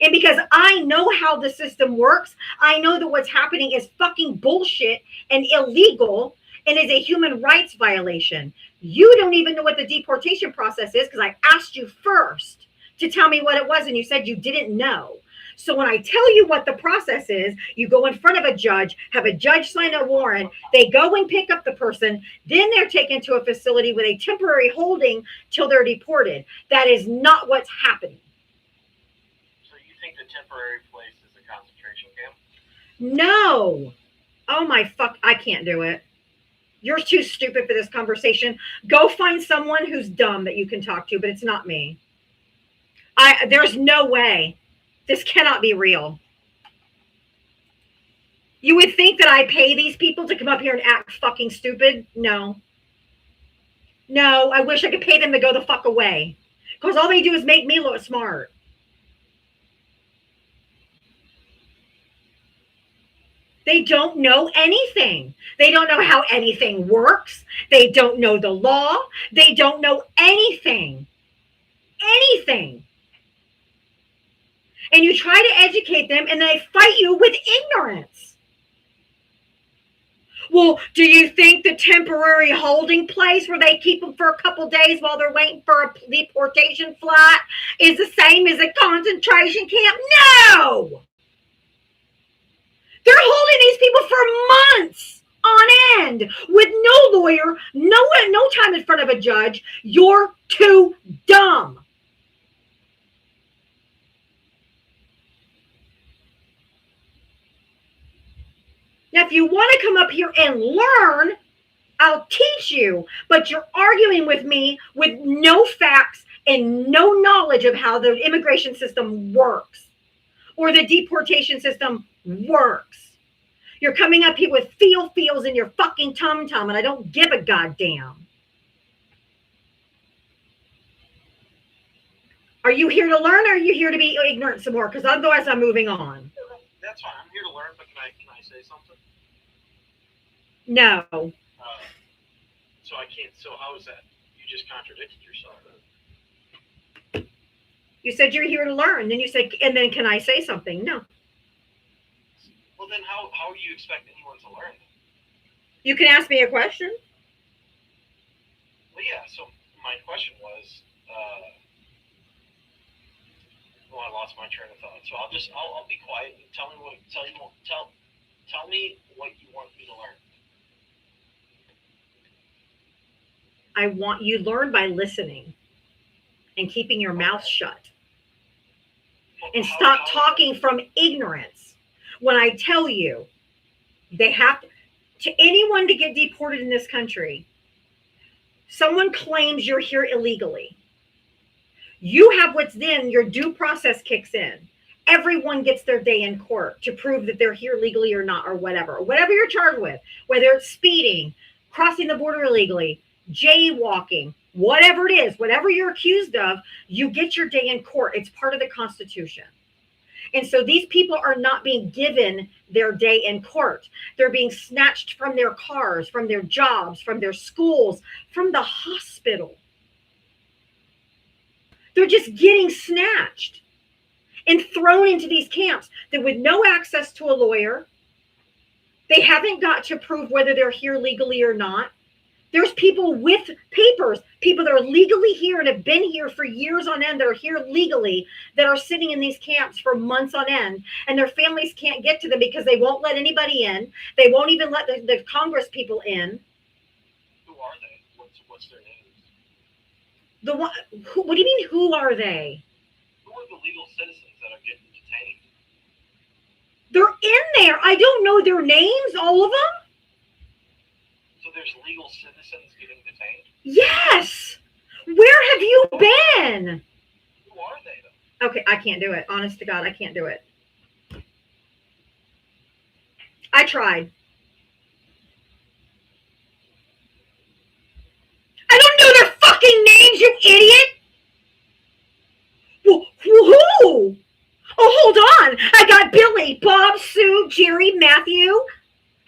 And because I know how the system works, I know that what's happening is fucking bullshit and illegal and is a human rights violation. You don't even know what the deportation process is because I asked you first to tell me what it was and you said you didn't know. So when I tell you what the process is, you go in front of a judge, have a judge sign a warrant, they go and pick up the person, then they're taken to a facility with a temporary holding till they're deported. That is not what's happening. So you think the temporary place is a concentration camp? No. Oh my fuck, I can't do it. You're too stupid for this conversation. Go find someone who's dumb that you can talk to, but it's not me. There's no way. This cannot be real. You would think that I pay these people to come up here and act fucking stupid? No. No, I wish I could pay them to go the fuck away. Because all they do is make me look smart. They don't know anything. They don't know how anything works. They don't know the law. They don't know anything. Anything. And you try to educate them and they fight you with ignorance. Well, do you think the temporary holding place where they keep them for a couple days while they're waiting for a deportation flight is the same as a concentration camp? No! They're holding these people for months on end with no lawyer, no time in front of a judge. You're too dumb. Now, if you want to come up here and learn, I'll teach you, but you're arguing with me with no facts and no knowledge of how the immigration system works or the deportation system works. You're coming up here with feels in your fucking tum-tum, and I don't give a goddamn. Are you here to learn, or are you here to be ignorant some more? Because otherwise, I'm moving on. That's fine. I'm here to learn, but can I say something? No. So I can't. So how is that? You just contradicted yourself. You said you're here to learn. Then you said, and then can I say something? No. Well, then how do you expect anyone to learn? You can ask me a question. Well, yeah. So my question was, I lost my train of thought. So I'll be quiet and tell me what you want me to learn. I want you to learn by listening and keeping your mouth shut. And stop talking from ignorance. When I tell you, they have to anyone to get deported in this country, someone claims you're here illegally. You have what's then your due process kicks in. Everyone gets their day in court to prove that they're here legally or not, or whatever you're charged with, whether it's speeding, crossing the border illegally, jaywalking, whatever it is, whatever you're accused of, you get your day in court. It's part of the Constitution. And so these people are not being given their day in court. They're being snatched from their cars, from their jobs, from their schools, from the hospital. They're just getting snatched and thrown into these camps that with no access to a lawyer. They haven't got to prove whether they're here legally or not. There's people with papers, people that are legally here and have been here for years on end that are here legally, that are sitting in these camps for months on end, and their families can't get to them because they won't let anybody in. They won't even let the Congress people in. Who are they? What's their names? What do you mean, who are they? Who are the legal citizens that are getting detained? They're in there. I don't know their names, all of them. So there's legal citizens getting detained? Yes. Where have you been? Who are they, though? Okay, I can't do it. Honest to God, I can't do it. I tried. I don't know their fucking names, you idiot! Who? Oh, hold on. I got Billy, Bob, Sue, Jerry, Matthew,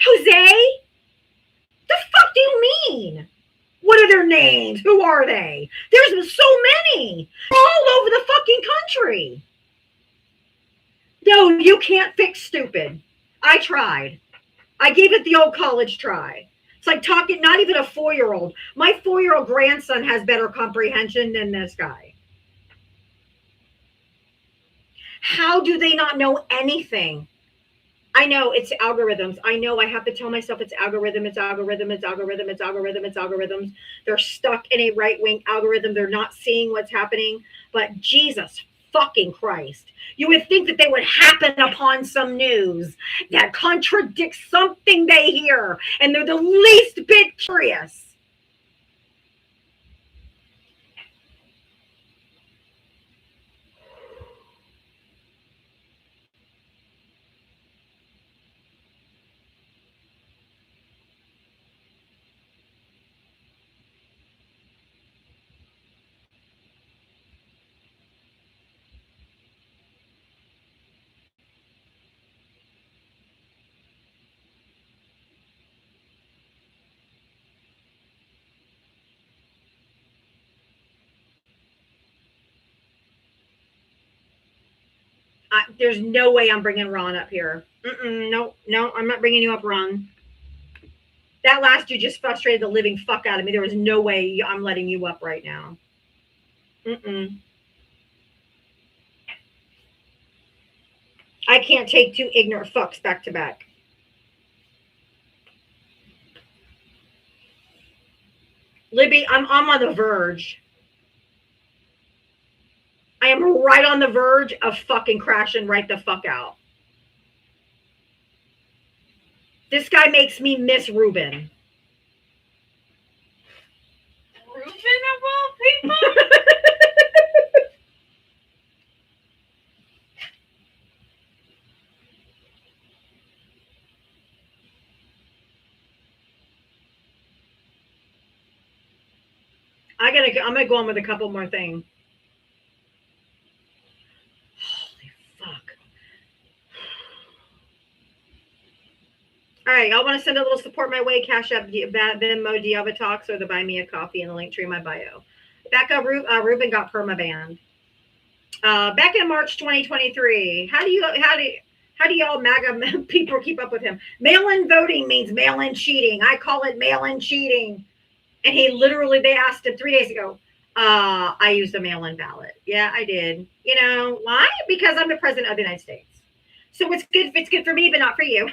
Jose. The fuck do you mean? What are their names? Who are they? There's so many all over the fucking country. No, you can't fix stupid. I tried. I gave it the old college try. It's like talking, not even a 4-year-old. My 4-year-old grandson has better comprehension than this guy. How do they not know anything? I know it's algorithms. I know I have to tell myself it's algorithm, it's algorithm, it's algorithm, it's algorithm, it's algorithms. They're stuck in a right-wing algorithm. They're not seeing what's happening. But Jesus fucking Christ, you would think that they would happen upon some news that contradicts something they hear, and they're the least bit curious. There's no way I'm bringing Ron up here. No, I'm not bringing you up, Ron. That last you just frustrated the living fuck out of me. There was no way I'm letting you up right now. I can't take two ignorant fucks back to back. Libby, I'm on the verge. I am right on the verge of fucking crashing right the fuck out. This guy makes me miss Ruben. Ruben of all people? I'm gonna go on with a couple more things. All right, y'all want to send a little support my way? Cash App, Venmo, Diava Talks, or the Buy Me a Coffee in the link tree in my bio. Becca Rubin got permabanned. Back in March 2023, how do y'all MAGA people keep up with him? Mail-in voting means mail-in cheating. I call it mail-in cheating. And they asked him 3 days ago, I used a mail-in ballot. Yeah, I did. You know, why? Because I'm the president of the United States. So it's good for me, but not for you.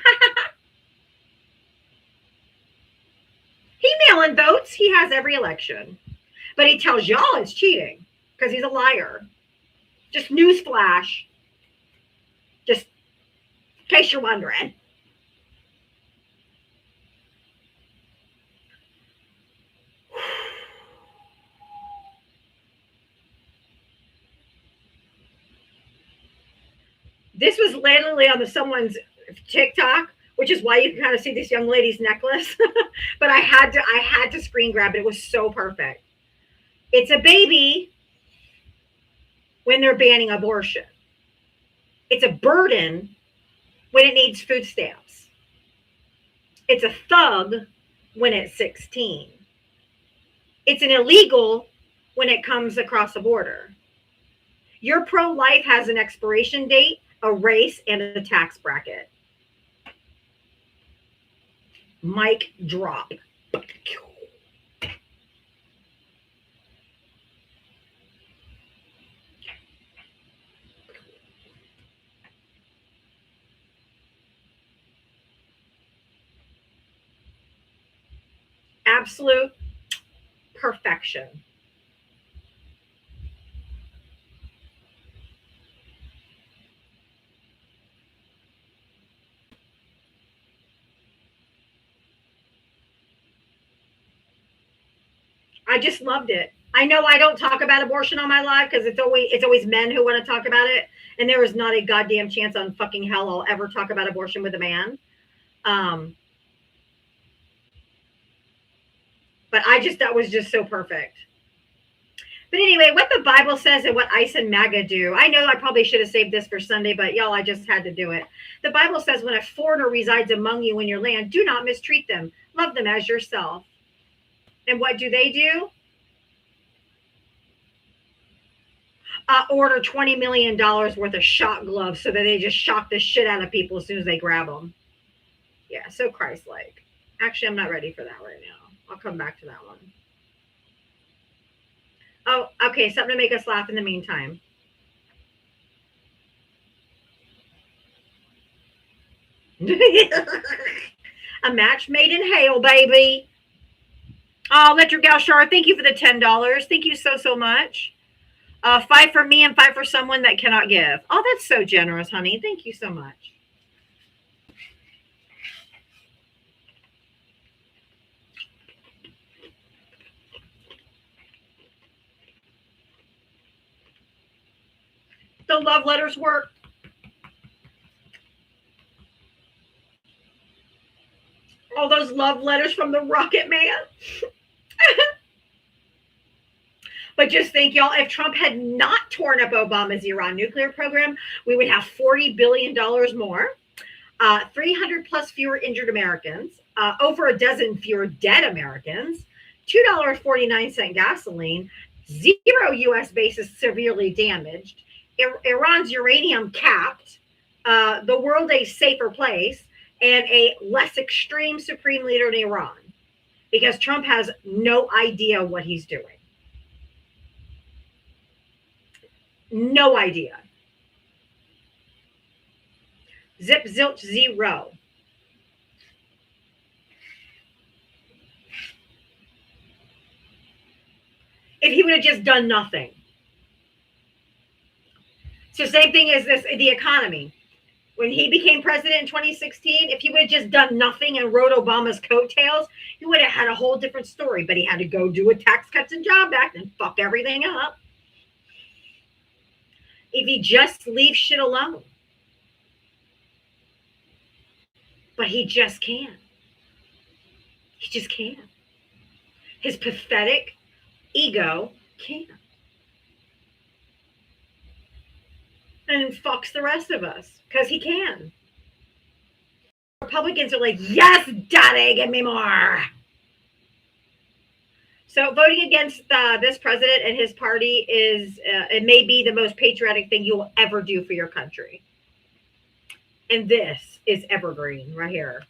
He mail-in votes. He has every election. But he tells y'all it's cheating because he's a liar. Just newsflash. Just in case you're wondering. This was literally on someone's TikTok, which is why you can kind of see this young lady's necklace. But I had to screen grab it. It was so perfect. It's a baby when they're banning abortion. It's a burden when it needs food stamps. It's a thug when it's 16. It's an illegal when it comes across the border. Your pro-life has an expiration date, a race, and a tax bracket. Mic drop. Absolute perfection. I just loved it. I know I don't talk about abortion on my live because it's always men who want to talk about it, and there is not a goddamn chance on fucking hell I'll ever talk about abortion with a man. But that was just so perfect. But anyway, what the Bible says and what ICE and MAGA do. I know I probably should have saved this for Sunday, but y'all, I just had to do it. The Bible says when a foreigner resides among you in your land, do not mistreat them. Love them as yourself. And what do? Order $20 million worth of shock gloves so that they just shock the shit out of people as soon as they grab them. Yeah, so Christ-like. Actually, I'm not ready for that right now. I'll come back to that one. Oh, okay, something to make us laugh in the meantime. A match made in hell, baby. Oh, Electric Gal Shar, thank you for the $10. Thank you so much. 5 for me and 5 for someone that cannot give. Oh, that's so generous, honey. Thank you so much. The love letters work. All those love letters from the Rocket Man. But just think, y'all, if Trump had not torn up Obama's Iran nuclear program, we would have $40 billion more, 300 plus fewer injured Americans, over a dozen fewer dead Americans, $2.49 gasoline, 0 U.S. bases severely damaged, Iran's uranium capped, the world a safer place, and a less extreme supreme leader in Iran, because Trump has no idea what he's doing. No idea. Zip, zilch, 0. If he would have just done nothing. So same thing as the economy. When he became president in 2016, if he would have just done nothing and rode Obama's coattails, he would have had a whole different story. But he had to go do a Tax Cuts and Jobs Act and fuck everything up. If he just leaves shit alone. But he just can't. He just can't. His pathetic ego can't. And fucks the rest of us because he can. Republicans are like, yes, daddy, give me more. So voting against this president and his party is, it may be the most patriotic thing you will ever do for your country. And this is evergreen right here.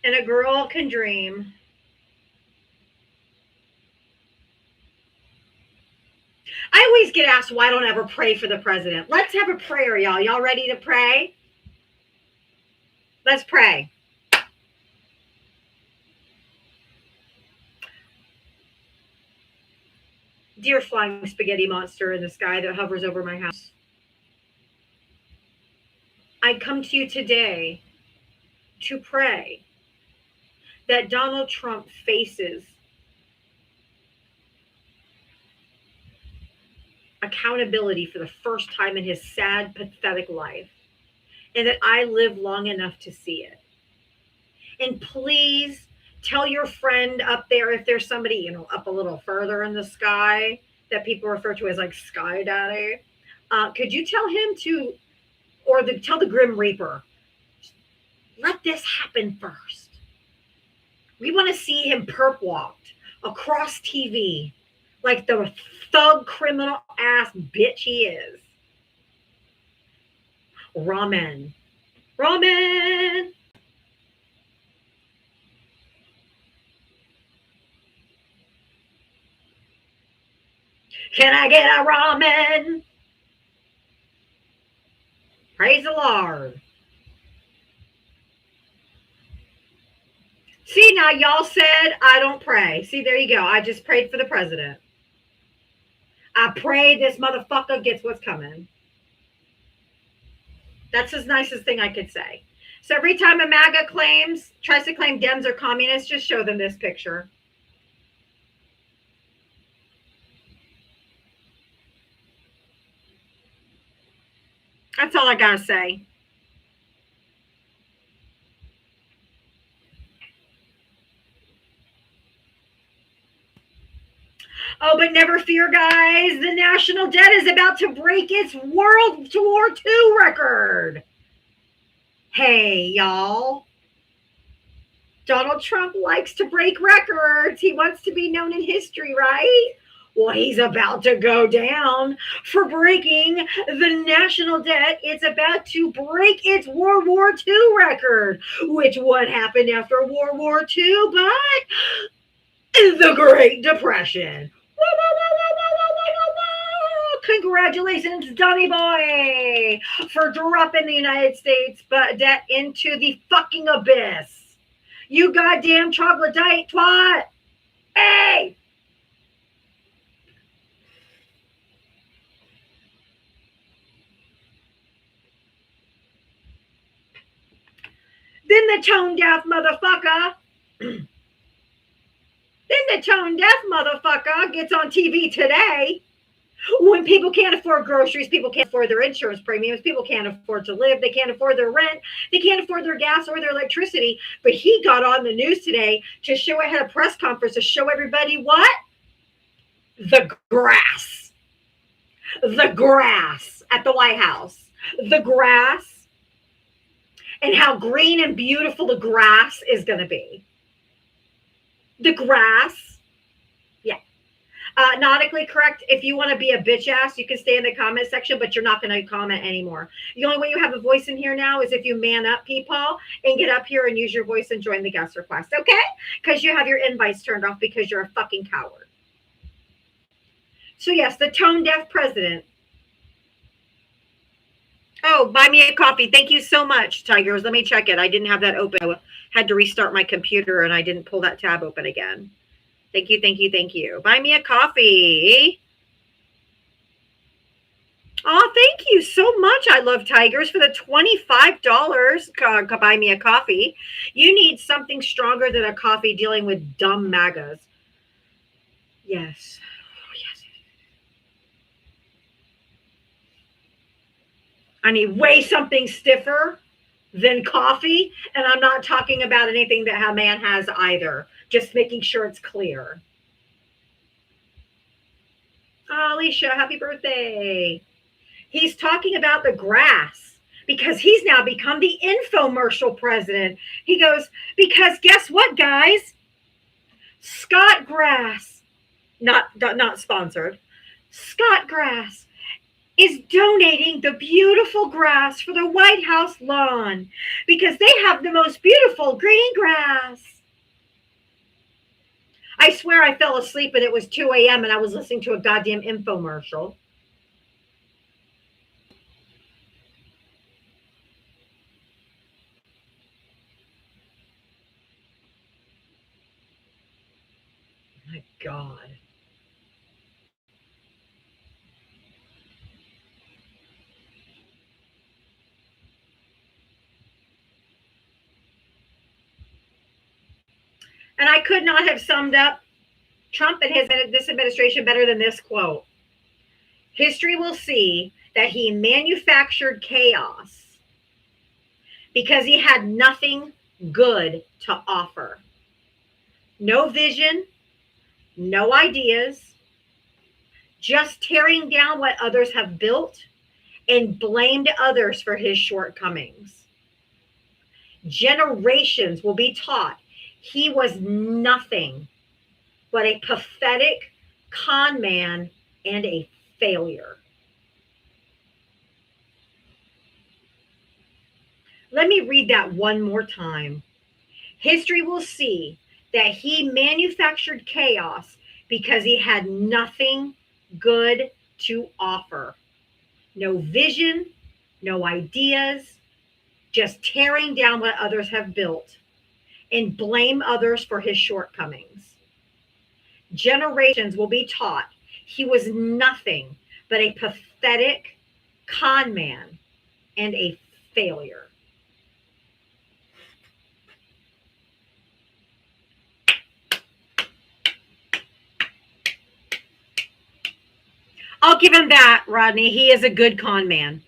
And a girl can dream. I always get asked why I don't ever pray for the president. Let's have a prayer, y'all. Y'all ready to pray? Let's pray. Dear flying spaghetti monster in the sky that hovers over my house, I come to you today to pray that Donald Trump faces accountability for the first time in his sad, pathetic life, and that I live long enough to see it. And please tell your friend up there, if there's somebody, up a little further in the sky that people refer to as like Sky Daddy, could you tell him to, or tell the Grim Reaper, let this happen first. We want to see him perp walked across TV like the thug criminal ass bitch he is. Ramen. Ramen. Can I get a ramen? Praise the Lord. See, now y'all said I don't pray. See, there you go. I just prayed for the president. I pray this motherfucker gets what's coming. That's the nicest thing I could say. So every time a MAGA tries to claim Dems are communists, just show them this picture. That's all I gotta say. Oh, but never fear, guys. The national debt is about to break its World War II record. Hey, y'all. Donald Trump likes to break records. He wants to be known in history, right? Well, he's about to go down for breaking the national debt. It's about to break its World War II record, which what happened after World War II, but the Great Depression. Congratulations, Donny Boy, for dropping the United States debt into the fucking abyss. You goddamn troglodyte twat. Hey! Then the tone deaf motherfucker. Then the tone deaf motherfucker gets on TV today when people can't afford groceries, people can't afford their insurance premiums, people can't afford to live, they can't afford their rent, they can't afford their gas or their electricity. But he got on the news today to show, I had a press conference to show everybody what? The grass. The grass at the White House. The grass. And how green and beautiful the grass is going to be. The grass. Yeah. Nautically correct. If you want to be a bitch ass, you can stay in the comment section, but you're not going to comment anymore. The only way you have a voice in here now is if you man up, people, and get up here and use your voice and join the guest request. Okay? Because you have your invites turned off because you're a fucking coward. So yes, the tone deaf president. Oh, buy me a coffee. Thank you so much, Tigers. Let me check it. I didn't have that open. I had to restart my computer and I didn't pull that tab open again. Thank you, thank you, thank you. Buy me a coffee. Oh, thank you so much. I love Tigers for the $25. Buy me a coffee. You need something stronger than a coffee dealing with dumb MAGAs. Yes. I need way something stiffer than coffee. And I'm not talking about anything that a man has either. Just making sure it's clear. Oh, Alicia, happy birthday. He's talking about the grass because he's now become the infomercial president. He goes, because guess what, guys? Scott Grass, not sponsored, Scott Grass is donating the beautiful grass for the White House lawn because they have the most beautiful green grass. I swear I fell asleep and it was 2 a.m. and I was listening to a goddamn infomercial. My God. And I could not have summed up Trump and this administration better than this quote. History will see that he manufactured chaos because he had nothing good to offer. No vision, no ideas, just tearing down what others have built and blamed others for his shortcomings. Generations will be taught he was nothing but a pathetic con man and a failure. Let me read that one more time. History will see that he manufactured chaos because he had nothing good to offer. No vision, no ideas, just tearing down what others have built and blame others for his shortcomings. Generations will be taught he was nothing but a pathetic con man and a failure. I'll give him that, Rodney. He is a good con man.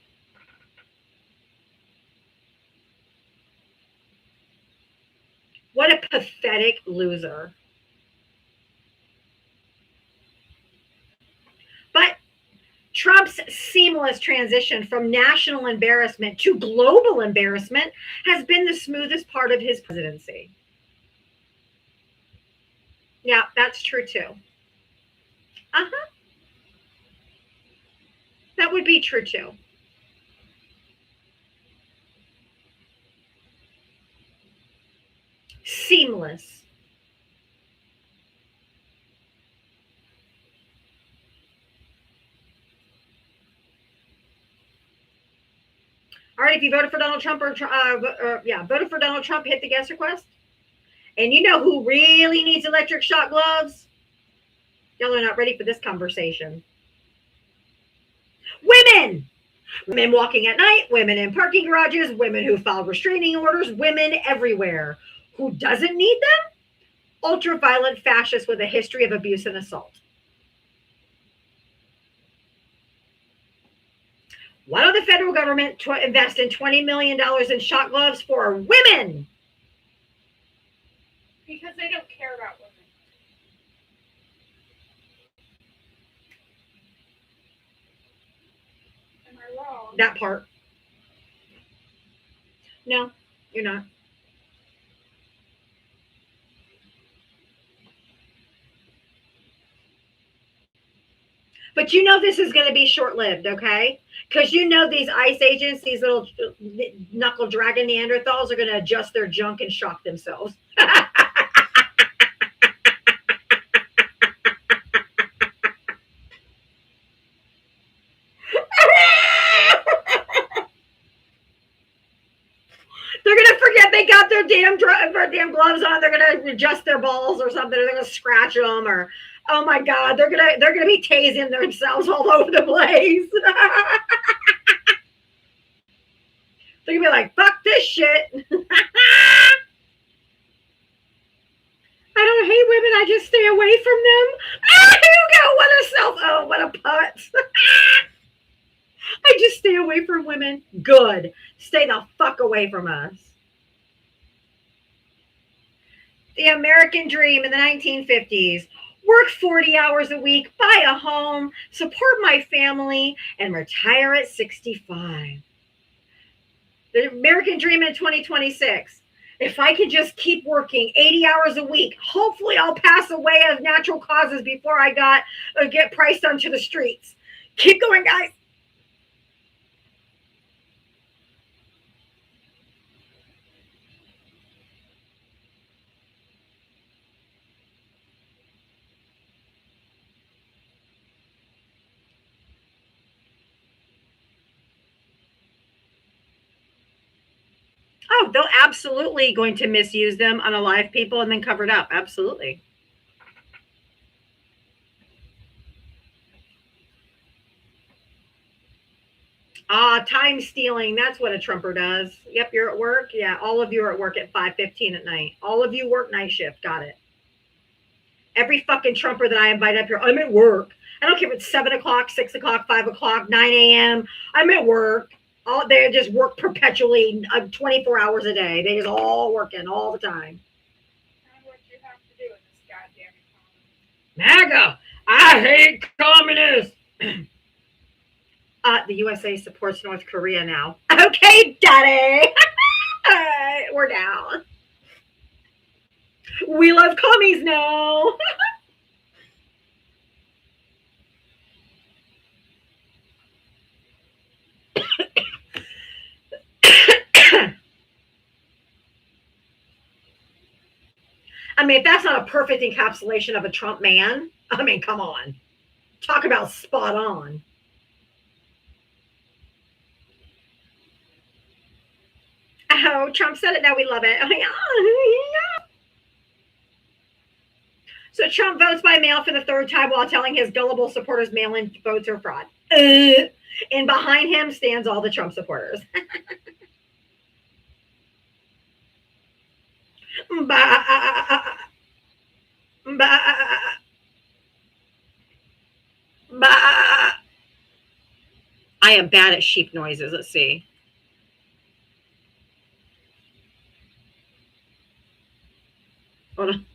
What a pathetic loser. But Trump's seamless transition from national embarrassment to global embarrassment has been the smoothest part of his presidency. Yeah, that's true too. Uh-huh. That would be true too. Seamless. All right, if you voted for Donald Trump voted for Donald Trump, hit the guest request. And you know who really needs electric shock gloves? Y'all are not ready for this conversation. Women! Women walking at night, women in parking garages, women who filed restraining orders, women everywhere. Who doesn't need them? Ultra-violent fascists with a history of abuse and assault. Why don't the federal government invest in $20 million in shock gloves for women? Because they don't care about women. Am I wrong? That part. No, you're not. But you know this is going to be short-lived, okay? Because you know these ICE agents, these little knuckle dragon Neanderthals are going to adjust their junk and shock themselves. They're going to forget they got their damn gloves on. They're going to adjust their balls or something. They're going to scratch them or... Oh my God, they're gonna be tasing themselves all over the place. They're gonna be like, fuck this shit. I don't hate women, I just stay away from them. Ah, here you go, what a putt. I just stay away from women. Good. Stay the fuck away from us. The American dream in the 1950s. Work 40 hours a week, buy a home, support my family, and retire at 65. The American dream in 2026. If I could just keep working 80 hours a week, hopefully I'll pass away of natural causes before I get priced onto the streets. Keep going, guys. Oh, they're absolutely going to misuse them, unalive people, and then cover it up. Absolutely. Time stealing. That's what a Trumper does. Yep, you're at work. Yeah, all of you are at work at 5:15 at night. All of you work night shift. Got it. Every fucking Trumper that I invite up here, I'm at work. I don't care if it's 7 o'clock, 6 o'clock, 5 o'clock, 9 a.m. I'm at work. They just work perpetually 24 hours a day. They just all working all the time. Kind of what you have to do in this goddamn economy. MAGA, I hate communists. The USA supports North Korea now. Okay, Daddy. All right, we're down. We love commies now. I mean, if that's not a perfect encapsulation of a Trump man, I mean, come on. Talk about spot on. Oh, Trump said it. Now we love it. Oh, yeah. So Trump votes by mail for the third time while telling his gullible supporters mail-in votes are fraud. And behind him stands all the Trump supporters. Bah. Bah. Bah. I am bad at sheep noises. Let's see. Hold on.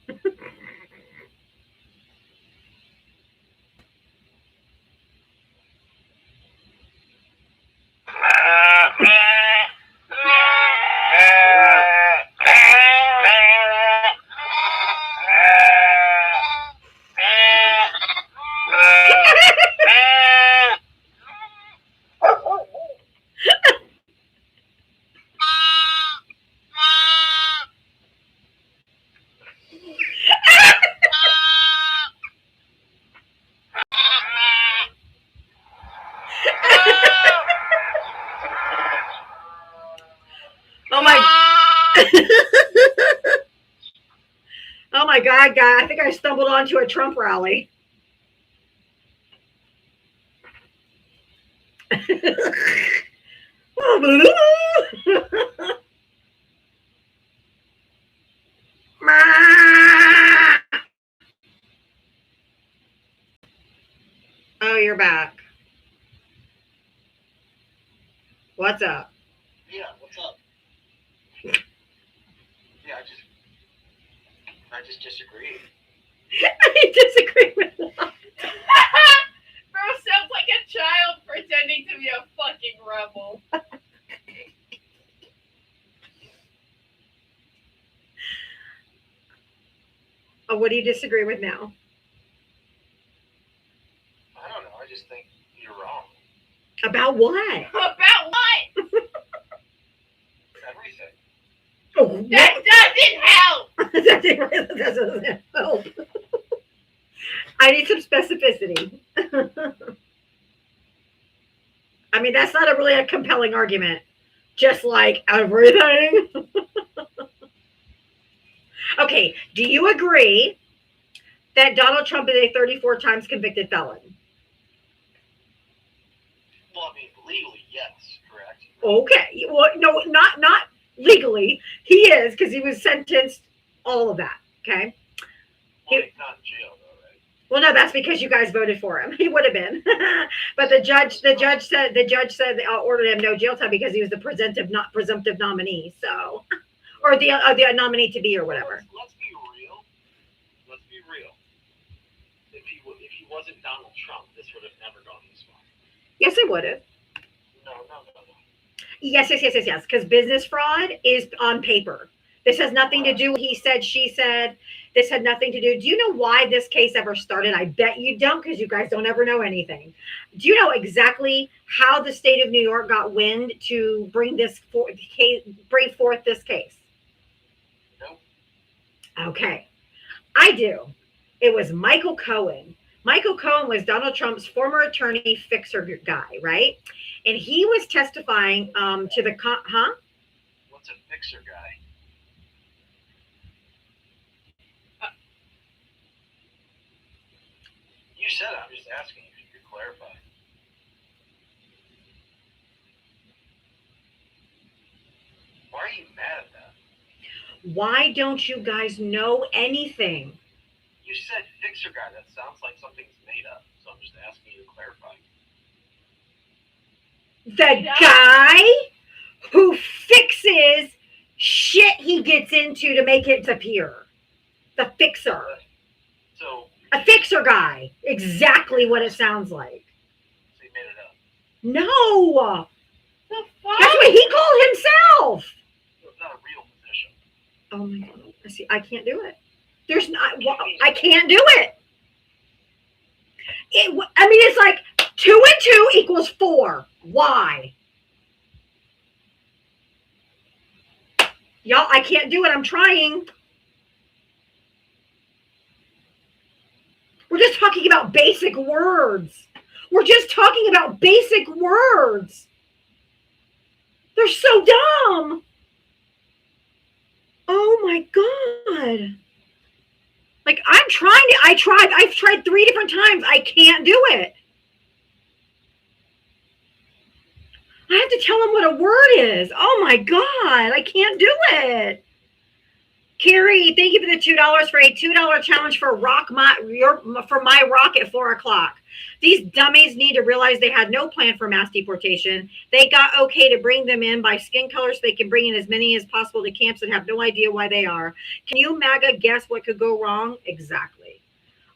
Oh my God, guy. I think I stumbled onto a Trump rally. Oh, you're back. What's up? Yeah, what's up? Yeah, I just disagree. I disagree with that. Bro sounds like a child pretending to be a fucking rebel. Oh, what do you disagree with now? I don't know. I just think you're wrong. About what? About what? Everything. Oh, That doesn't help. that doesn't help. I need some specificity. I mean, that's not really a compelling argument. Just like everything. Okay, do you agree that Donald Trump is a 34 times convicted felon? Well, I mean, legally, yes, correct. Okay, well, no, not legally. He is, because he was sentenced. All of that. Okay. Well, he's not in jail, though, right? Well, no, that's because you guys voted for him. He would have been, but the judge said ordered him no jail time because he was the presumptive nominee. So, or the nominee to be or whatever. Let's be real. Let's be real. If he wasn't Donald Trump, this would have never gone this far. Yes, it would have. No. Yes. Because business fraud is on paper. This has nothing to do with he said, she said. This had nothing to do. Do you know why this case ever started? I bet you don't, because you guys don't ever know anything. Do you know exactly how the state of New York got wind to bring forth this case? No. Okay, I do. It was Michael Cohen. Michael Cohen was Donald Trump's former attorney fixer guy, right? And he was testifying to the What's a fixer guy? You said it. I'm just asking if you could clarify. Why are you mad at that? Why don't you guys know anything? You said fixer guy. That sounds like something's made up. So I'm just asking you to clarify. The guy who fixes shit he gets into to make it appear. The fixer. So A fixer guy. Exactly what it sounds like. you made it up. No. The fuck? That's what he called himself. So it's not a real position. Oh my God. See, I can't do it. There's not, I can't do it. It's like 2 and 2 equals 4. Why? Y'all, I can't do it. I'm trying. We're just talking about basic words. We're just talking about basic words. They're so dumb. Oh my God. Like I've tried 3 different times. I can't do it. I have to tell them what a word is. Oh my God. I can't do it. Carrie, thank you for the $2 for a $2 challenge for my rock at 4 o'clock. These dummies need to realize they had no plan for mass deportation. They got okay to bring them in by skin color so they can bring in as many as possible to camps and have no idea why they are. Can you, MAGA, guess what could go wrong? Exactly.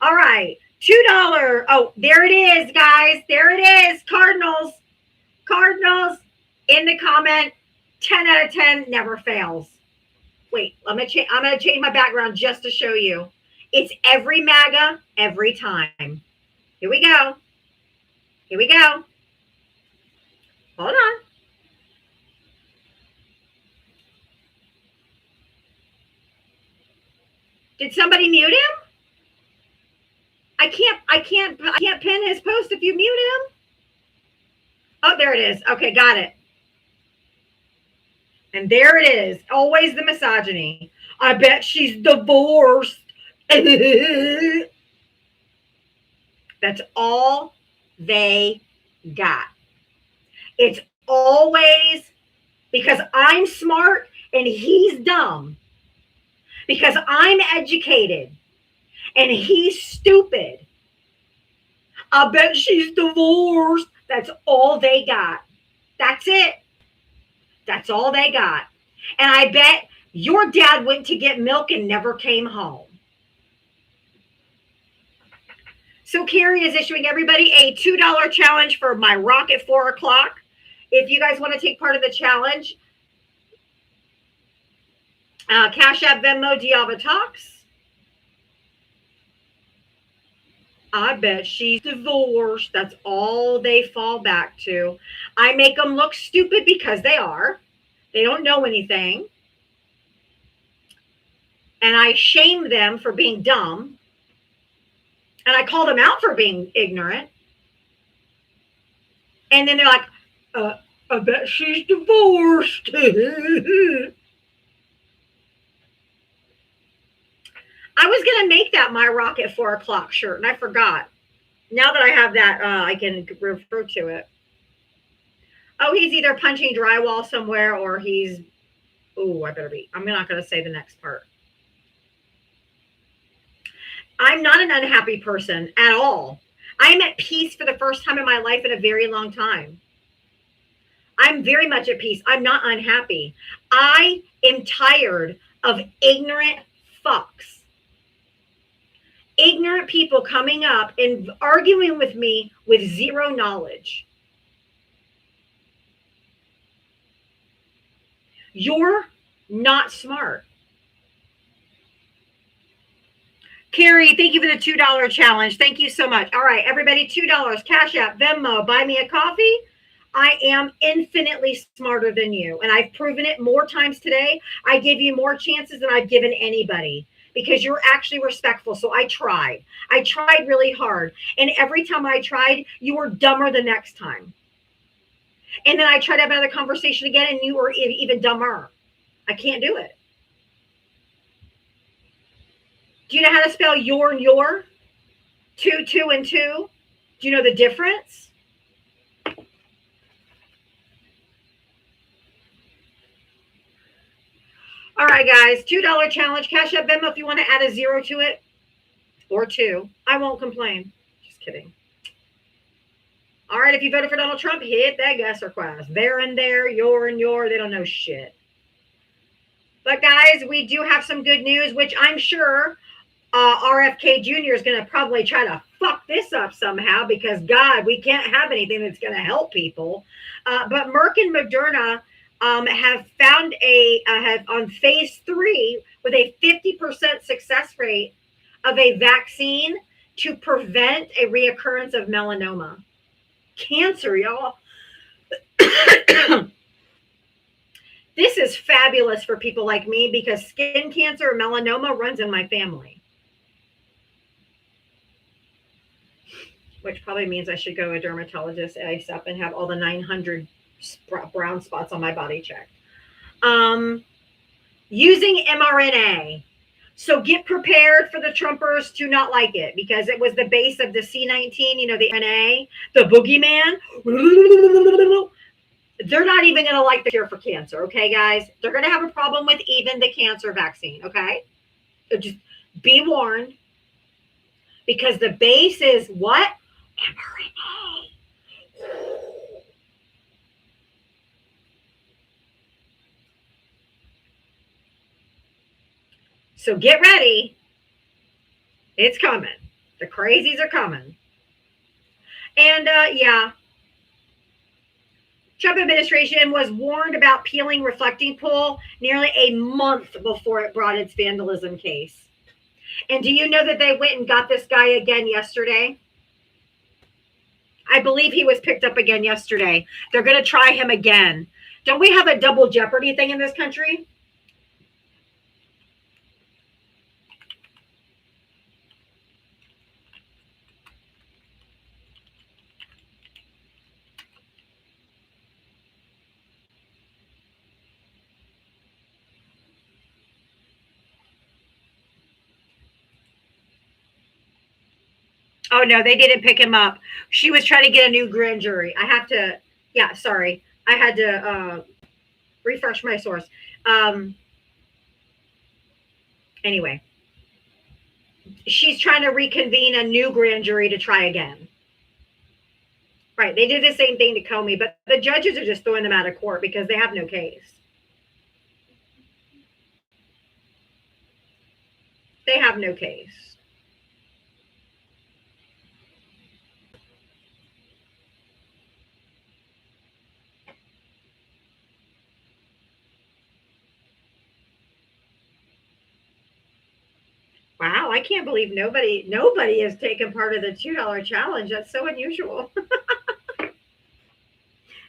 All right. $2. Oh, there it is, guys. There it is. Cardinals in the comment. 10 out of 10 never fails. Wait, I'm gonna change my background just to show you. It's every MAGA, every time. Here we go. Hold on. Did somebody mute him? I can't pin his post if you mute him. Oh, there it is. Okay, got it. And there it is. Always the misogyny. I bet she's divorced. That's all they got. It's always because I'm smart and he's dumb. Because I'm educated and he's stupid. I bet she's divorced. That's all they got. That's it. That's all they got. And I bet your dad went to get milk and never came home. So Carrie is issuing everybody a $2 challenge for my rock at 4 o'clock. If you guys want to take part of the challenge, Cash App, Venmo, Diava Talks. I bet she's divorced. That's all they fall back to. I make them look stupid because they are. They don't know anything. And I shame them for being dumb. And I call them out for being ignorant. And then they're like, I bet she's divorced. I was going to make that my rock at 4 o'clock shirt, and I forgot. Now that I have that, I can refer to it. Oh, he's either punching drywall somewhere or he's... Oh, I'm not going to say the next part. I'm not an unhappy person at all. I am at peace for the first time in my life in a very long time. I'm very much at peace. I'm not unhappy. I am tired of ignorant fucks. Ignorant people coming up and arguing with me with zero knowledge. You're not smart. Carrie, thank you for the $2 challenge. Thank you so much. All right, everybody, $2. Cash App, Venmo, buy me a coffee. I am infinitely smarter than you, and I've proven it more times today. I give you more chances than I've given anybody because you're actually respectful. So I tried. I tried really hard. And every time I tried, you were dumber the next time. And then I tried to have another conversation again, and you were even dumber. I can't do it. Do you know how to spell your and your? 2, 2, and 2? Do you know the difference? All right, guys, $2 challenge. Cash App, Venmo if you want to add a 0 to it, or 2. I won't complain. Just kidding. All right, if you voted for Donald Trump, hit that gas request. There and there, your and your, they don't know shit. But guys, we do have some good news, which I'm sure RFK Jr. is going to probably try to fuck this up somehow because, God, we can't have anything that's going to help people. But Merck and Moderna have found have on phase 3 with a 50% success rate of a vaccine to prevent a reoccurrence of melanoma. Cancer, y'all. This is fabulous for people like me because skin cancer or melanoma runs in my family. Which probably means I should go to a dermatologist ASAP and have all the 900 brown spots on my body checked. Using mRNA. So get prepared for the Trumpers to not like it because it was the base of the C-19, you know, the RNA, the boogeyman. They're not even going to like the cure for cancer, okay, guys? They're going to have a problem with even the cancer vaccine, okay? So just be warned because the base is what? mRNA. So get ready. It's coming. The crazies are coming. And yeah. Trump administration was warned about peeling reflecting pool nearly a month before it brought its vandalism case. And do you know that they went and got this guy again yesterday? I believe he was picked up again yesterday. They're going to try him again. Don't we have a double jeopardy thing in this country? Oh, no, they didn't pick him up. She was trying to get a new grand jury. I have to, yeah, sorry. I had to refresh my source. Anyway, she's trying to reconvene a new grand jury to try again. Right, they did the same thing to Comey, but the judges are just throwing them out of court because they have no case. They have no case. Wow, I can't believe nobody has taken part of the $2 challenge. That's so unusual.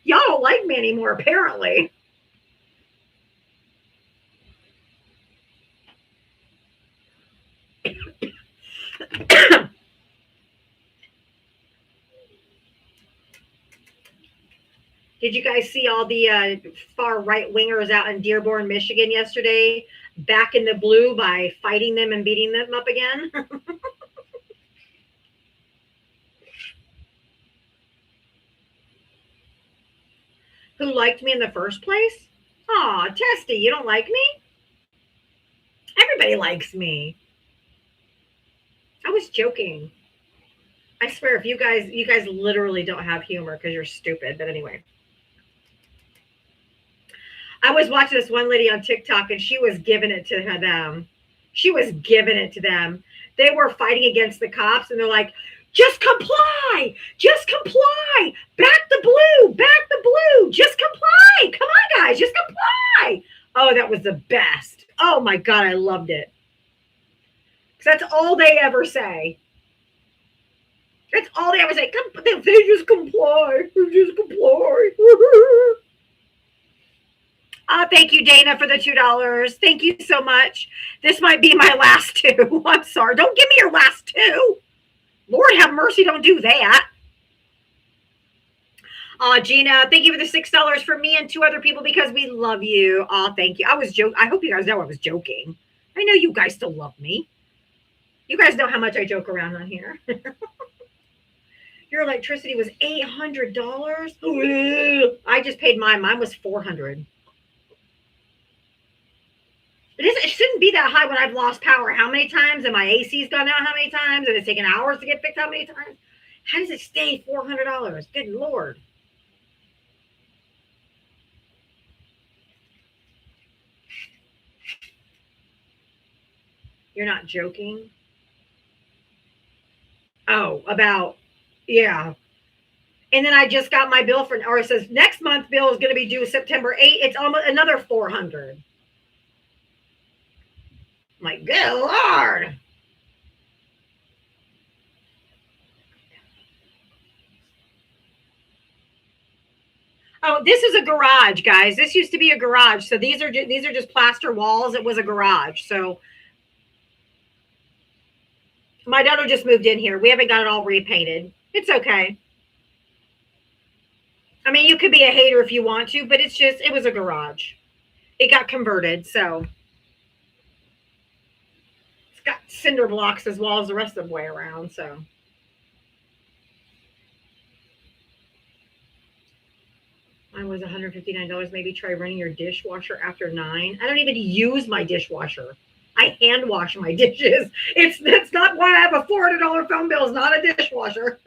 Y'all don't like me anymore, apparently. Did you guys see all the far right wingers out in Dearborn, Michigan yesterday? Back in the blue by fighting them and beating them up again? Who liked me in the first place? Aw, Testy, you don't like me? Everybody likes me. I was joking. I swear, if you guys literally don't have humor because you're stupid. But anyway. I was watching this one lady on TikTok and she was giving it to them. She was giving it to them. They were fighting against the cops and they're like, just comply, just comply, back the blue, just comply. Come on, guys, just comply. Oh, that was the best. Oh my God, I loved it. Because that's all they ever say. That's all they ever say. They just comply, just comply. Thank you, Dana, for the $2. Thank you so much. This might be my last two. I'm sorry. Don't give me your last two. Lord have mercy. Don't do that. Gina, thank you for the $6 for me and 2 other people because we love you. Thank you. I was joking. I hope you guys know I was joking. I know you guys still love me. You guys know how much I joke around on here. Your electricity was $800. I just paid mine. Mine was $400. It shouldn't be that high when I've lost power. How many times? And my AC's gone out how many times? And it's taken hours to get fixed how many times? How does it stay $400? Good Lord. You're not joking? Oh, yeah. And then I just got my bill or it says next month bill is going to be due September 8th. It's almost another $400. My good Lord. Oh, this is a garage, guys. This used to be a garage. So these are just plaster walls. It was a garage. So my daughter just moved in here. We haven't got it all repainted. It's okay. I mean, you could be a hater if you want to, but it was a garage. It got converted, so it's got cinder blocks as well as the rest of the way around, so. Mine was $159. Maybe try running your dishwasher after 9. I don't even use my dishwasher. I hand wash my dishes. That's not why I have a $400 phone bill. It's not a dishwasher.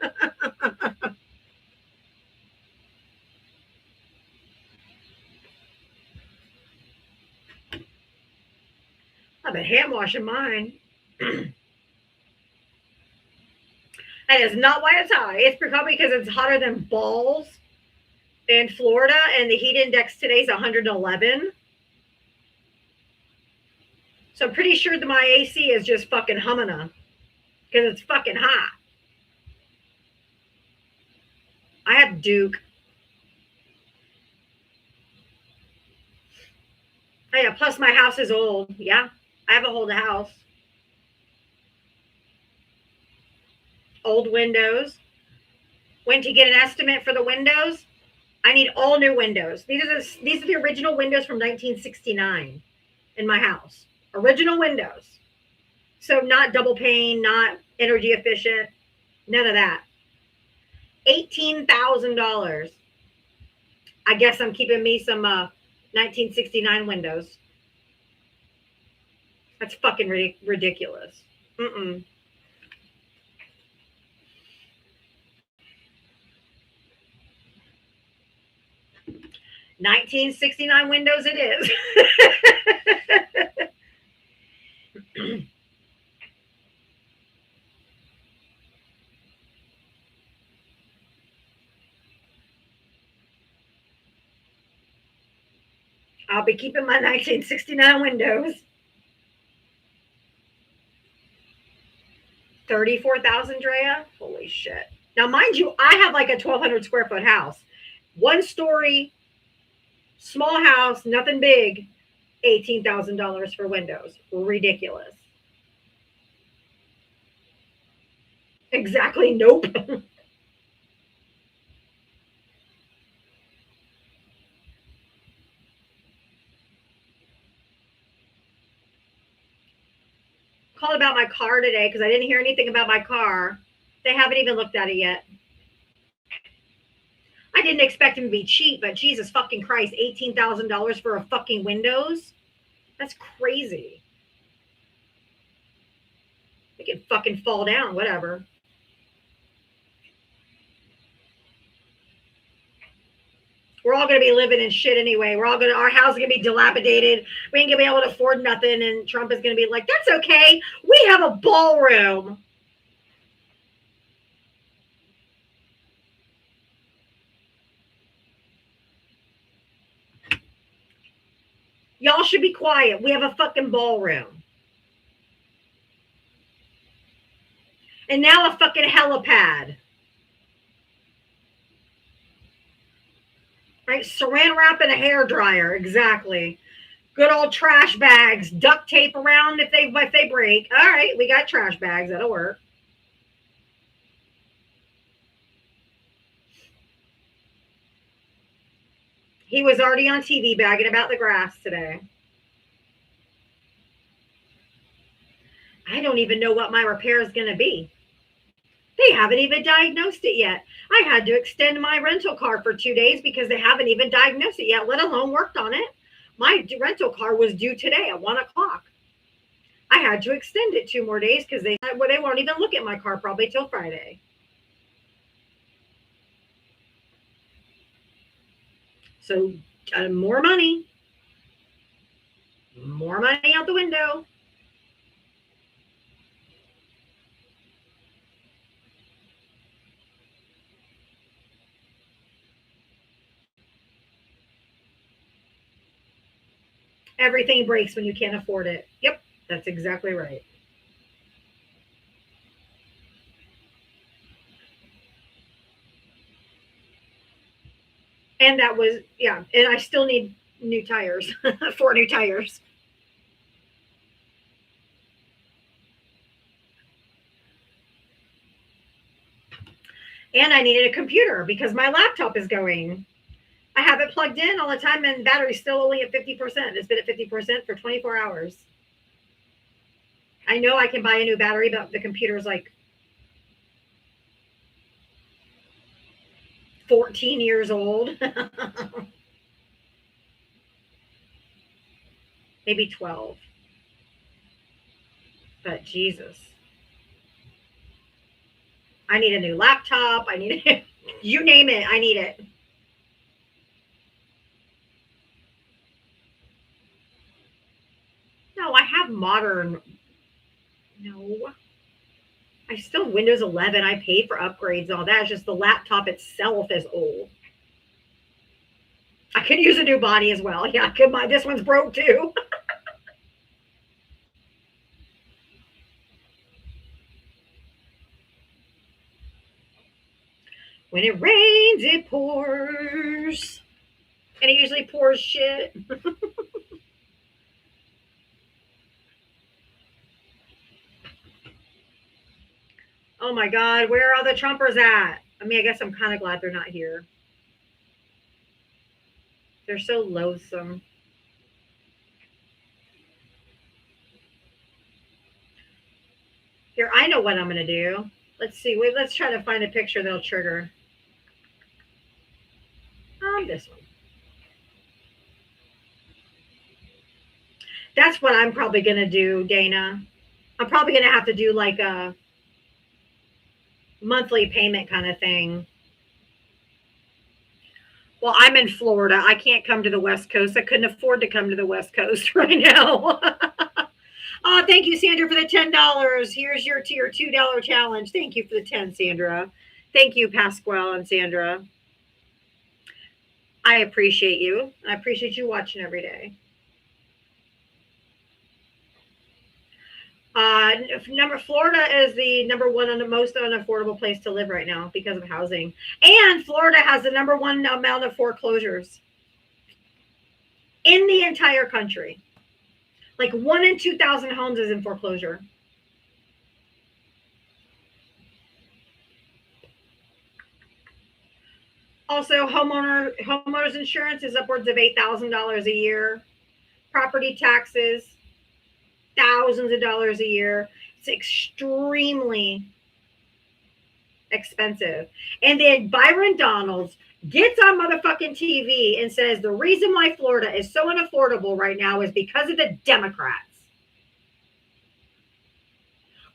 I've been hand washing mine. That is not why it's high. It's probably because it's hotter than balls in Florida, and the heat index today is 111. So I'm pretty sure that my AC is just fucking humming because it's fucking hot. I have Duke. Oh, yeah, plus my house is old. Yeah, I have a old house. Old windows. Went to get an estimate for the windows. I need all new windows. These are the original windows from 1969 in my house. Original windows. So not double pane, not energy efficient, none of that. $18,000. I guess I'm keeping me some 1969 windows. That's fucking ridiculous. 1969 windows it is. I'll be keeping my 1969 windows. 34,000, Drea? Holy shit. Now, mind you, I have like a 1,200 square foot house. 1 story, small house, nothing big. $18,000 for windows. Ridiculous. Exactly. Nope. Called about my car today because I didn't hear anything about my car. They haven't even looked at it yet. I didn't expect him to be cheap, but Jesus fucking Christ, $18,000 for a fucking Windows? That's crazy. They can fucking fall down, whatever. We're all going to be living in shit anyway. Our house is going to be dilapidated. We ain't going to be able to afford nothing. And Trump is going to be like, that's okay. We have a ballroom. Y'all should be quiet. We have a fucking ballroom. And now a fucking helipad. Right? Saran wrap and a hairdryer. Exactly. Good old trash bags. Duct tape around if they break. All right, we got trash bags. That'll work. He was already on TV bagging about the grass today. I don't even know what my repair is going to be. They haven't even diagnosed it yet. I had to extend my rental car for 2 days because they haven't even diagnosed it yet, let alone worked on it. My rental car was due today at 1 o'clock. I had to extend it 2 more days because they won't even look at my car probably till Friday. So more money out the window. Everything breaks when you can't afford it. Yep, that's exactly right. And that was, yeah, and I still need new tires, 4 new tires. And I needed a computer because my laptop is going. I have it plugged in all the time and battery's still only at 50%. It's been at 50% for 24 hours. I know I can buy a new battery, but the computer's like 14 years old. Maybe 12. But Jesus. I need a new laptop. I need you name it. I need it. No, I have modern. No. I still Windows 11. I paid for upgrades and all that. It's just the laptop itself is old. I could use a new body as well. Yeah, I could buy. This one's broke too. When it rains, it pours. And it usually pours shit. Oh my God, where are the Trumpers at? I mean, I guess I'm kind of glad they're not here. They're so loathsome. Here, I know what I'm going to do. Let's see. Wait, let's try to find a picture that'll trigger. This one. That's what I'm probably going to do, Dana. I'm probably going to have to do like a monthly payment kind of thing. Well, I'm in Florida. I can't come to the West Coast. I couldn't afford to come to the West Coast right now. Oh, thank you, Sandra, for the $10. Here's your $2 challenge. Thank you for the 10, Sandra. Thank you, Pasquale and Sandra. I appreciate you. I appreciate you watching every day. Florida is the number one on the most unaffordable place to live right now because of housing. And Florida has the number one amount of foreclosures in the entire country. Like 1 in 2,000 homes is in foreclosure. Also, homeowners insurance is upwards of $8,000 a year. Property taxes, thousands of dollars a year. It's extremely expensive. And then Byron Donalds gets on motherfucking TV and says the reason why Florida is so unaffordable right now is because of the Democrats.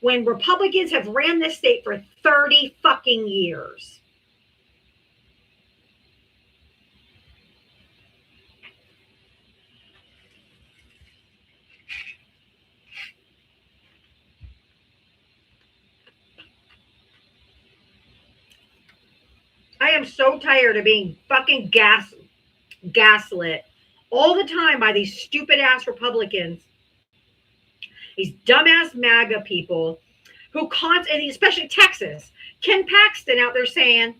when Republicans have ran this state for 30 fucking years. I am so tired of being fucking gaslit all the time by these stupid ass Republicans, these dumbass MAGA people who constantly, especially Texas, Ken Paxton out there saying,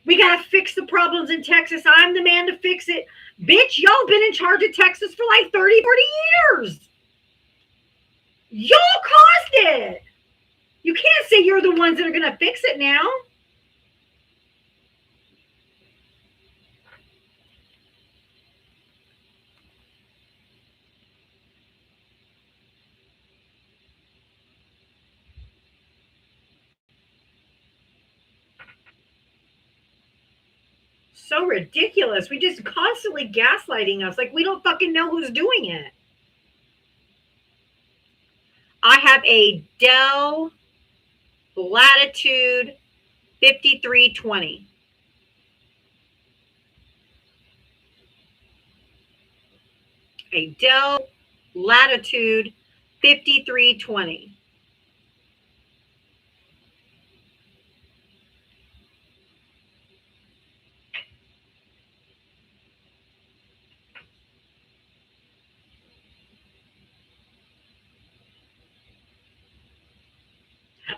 we got to fix the problems in Texas. I'm the man to fix it. Bitch, y'all been in charge of Texas for like 30, 40 years. Y'all caused it. You can't say you're the ones that are going to fix it now. So ridiculous. We just constantly gaslighting us like we don't fucking know who's doing it. I have a Dell Latitude 5320. A Dell Latitude 5320.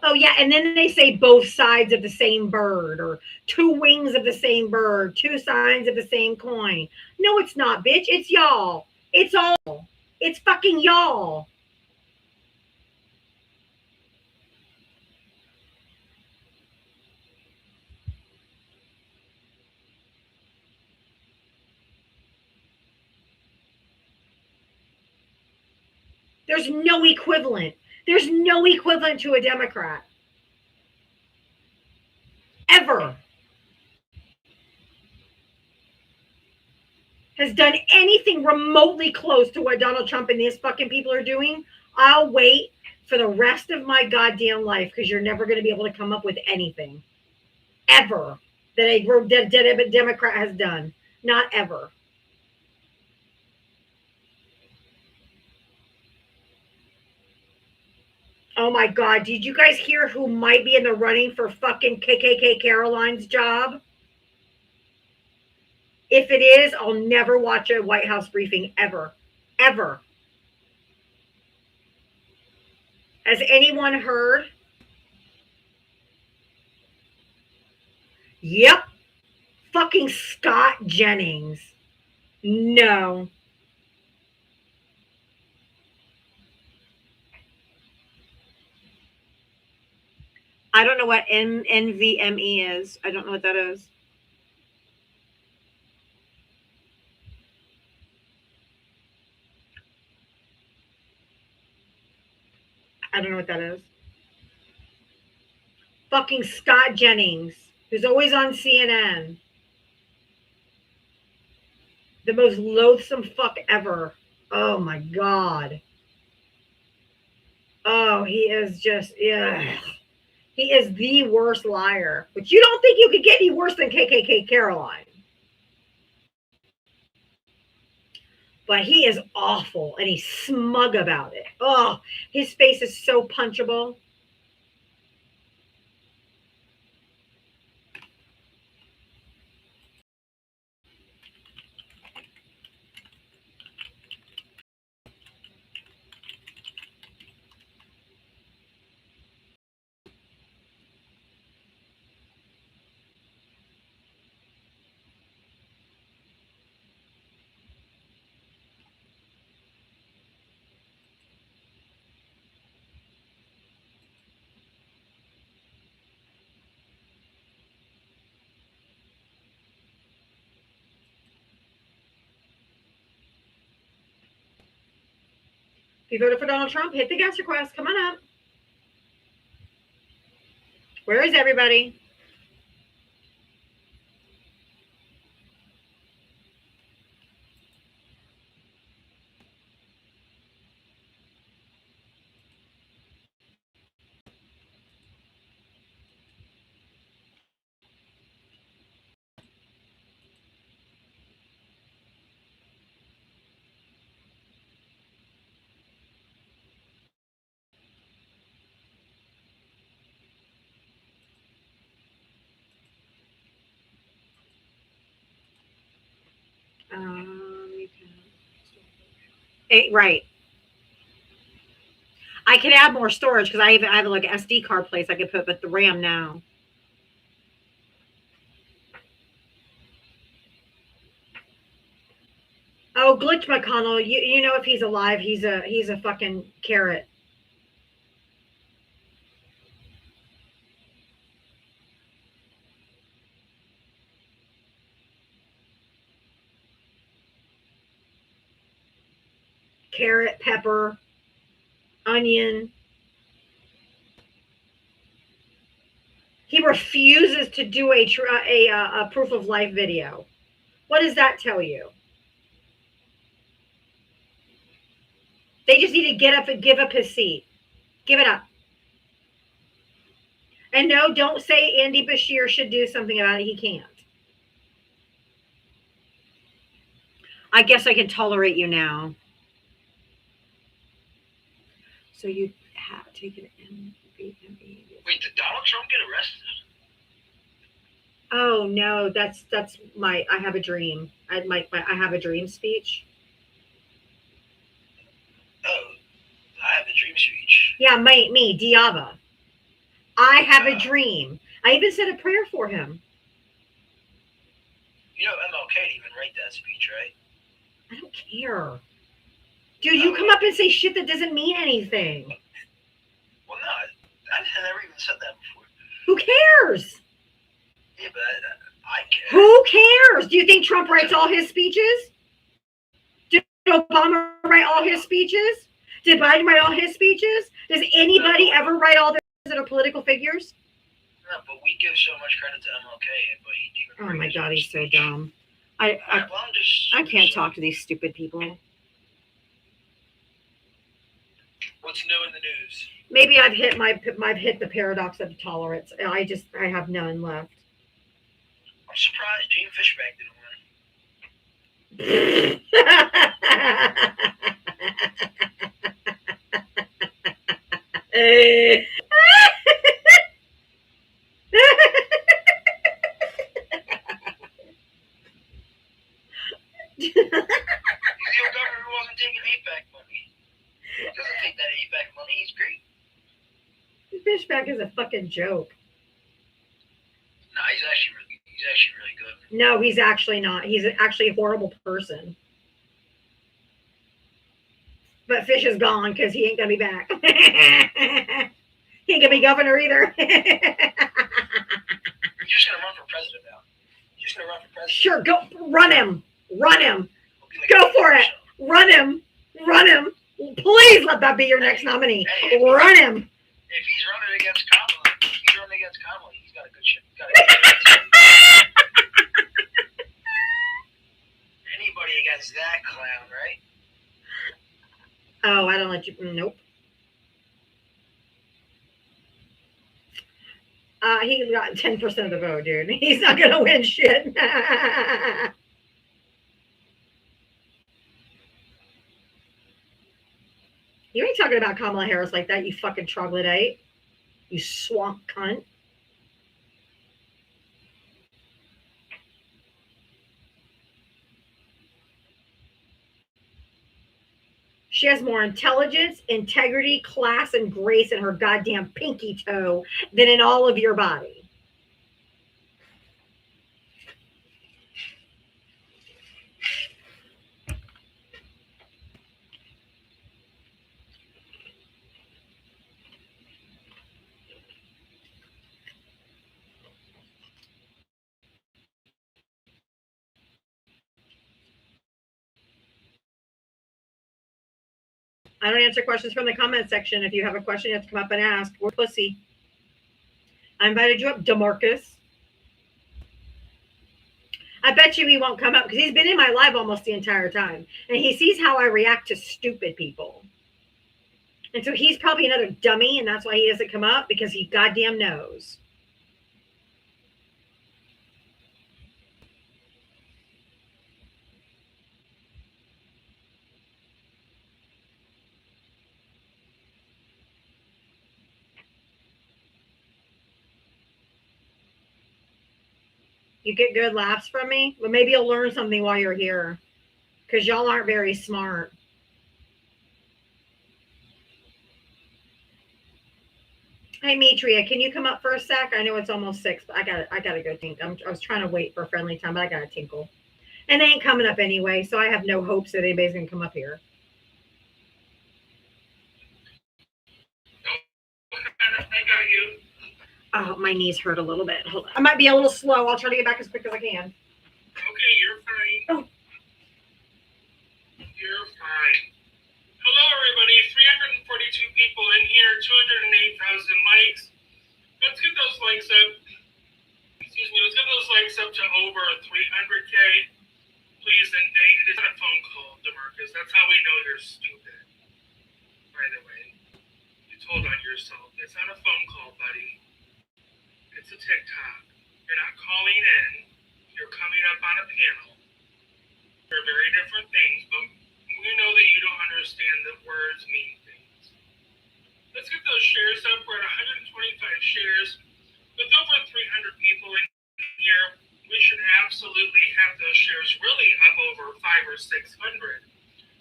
Oh, yeah, and then they say both sides of the same bird, or two wings of the same bird, two sides of the same coin. No, it's not, bitch. It's y'all. It's all. It's fucking y'all. There's no equivalent. There's no equivalent to a Democrat. Ever. Has done anything remotely close to what Donald Trump and these fucking people are doing. I'll wait for the rest of my goddamn life, because you're never going to be able to come up with anything ever that a Democrat has done. Not ever. Oh my God, did you guys hear who might be in the running for fucking KKK Caroline's job? If it is, I'll never watch a White House briefing ever. Ever. Has anyone heard? Yep. Fucking Scott Jennings. No. I don't know what NVMe is. I don't know what that is. I don't know what that is. Fucking Scott Jennings, who's always on CNN. The most loathsome fuck ever. Oh my God. Oh, he is just, yeah. He is the worst liar. But you don't think you could get any worse than KKK Caroline. But he is awful, and he's smug about it. Oh, his face is so punchable. If you voted for Donald Trump, hit the guest request. Come on up. Where is everybody? You can. Right. I can add more storage because I have like an SD card place I could put, but the RAM now. Oh, Glitch McConnell, you know if he's alive, he's a fucking carrot. Carrot, pepper, onion. He refuses to do a proof of life video. What does that tell you? They just need to get up and give up his seat. Give it up. And no, don't say Andy Bashir should do something about it. He can't. I guess I can tolerate you now. So you have taken MBME. Wait, did Donald Trump get arrested? Oh no, that's my I have a dream. I have a dream speech. Oh, I have a dream speech. Yeah, me, Diava. I have a dream. I even said a prayer for him. You know MLK didn't even write that speech, right? I don't care. Dude, you come up and say shit that doesn't mean anything. Well, no, I never even said that before. Who cares? Yeah, but I care. Who cares? Do you think Trump writes all his speeches? Did Obama write all his speeches? Did Biden write all his speeches? Does anybody ever write all their political figures? No, but we give so much credit to MLK, but he didn't even Oh my write God, his he's so speech. dumb. I can't talk to these stupid people. What's new in the news? Maybe I've hit the paradox of tolerance. I have none left. I'm surprised Gene Fishback didn't win. He's the old governor who wasn't taking APAC money. He doesn't take that APAC money. He's great. Fishback is a fucking joke. No, he's actually really good. No, he's actually not. He's actually a horrible person. But Fish is gone because he ain't gonna be back. He ain't gonna be governor either. You're just gonna run for president now. You're just gonna run for president. Sure, go run him. Run him. He'll be like Go a for it. show. Run him. Run him. Please let that be your next nominee. Hey, Run him. If he's running against Kamala, he's got a good shit. Anybody against that clown, right? Oh, I don't let you. Nope. He got 10% of the vote, dude. He's not gonna win shit. You ain't talking about Kamala Harris like that, you fucking troglodyte. You swamp cunt. She has more intelligence, integrity, class, and grace in her goddamn pinky toe than in all of your body. I don't answer questions from the comment section. If you have a question, you have to come up and ask. We're pussy. I invited you up, DeMarcus. I bet you he won't come up because he's been in my live almost the entire time. And he sees how I react to stupid people. And so he's probably another dummy, and that's why he doesn't come up, because he goddamn knows. You get good laughs from me? Well, maybe you'll learn something while you're here. because y'all aren't very smart. Hey, Mitria, can you come up for a sec? I know it's almost 6, but I gotta go think. I was trying to wait for friendly time, but I gotta tinkle. And they ain't coming up anyway, so I have no hopes that anybody's gonna come up here. I got you. Oh, my knees hurt a little bit. Hold on. I might be a little slow. I'll try to get back as quick as I can. Okay, you're fine. Oh. You're fine. Hello, everybody. 342 people in here, 208,000 likes. Let's get those likes up. Excuse me. Let's get those likes up to over 300K. Please, and date. It is not a phone call, DeMarcus. That's how we know you're stupid. By the way, you told on yourself. It's not a phone call, buddy. It's a TikTok. You're not calling in. You're coming up on a panel. They're very different things, but we know that you don't understand that words mean things. Let's get those shares up. We're at 125 shares. With over 300 people in here, we should absolutely have those shares really up over 500 or 600.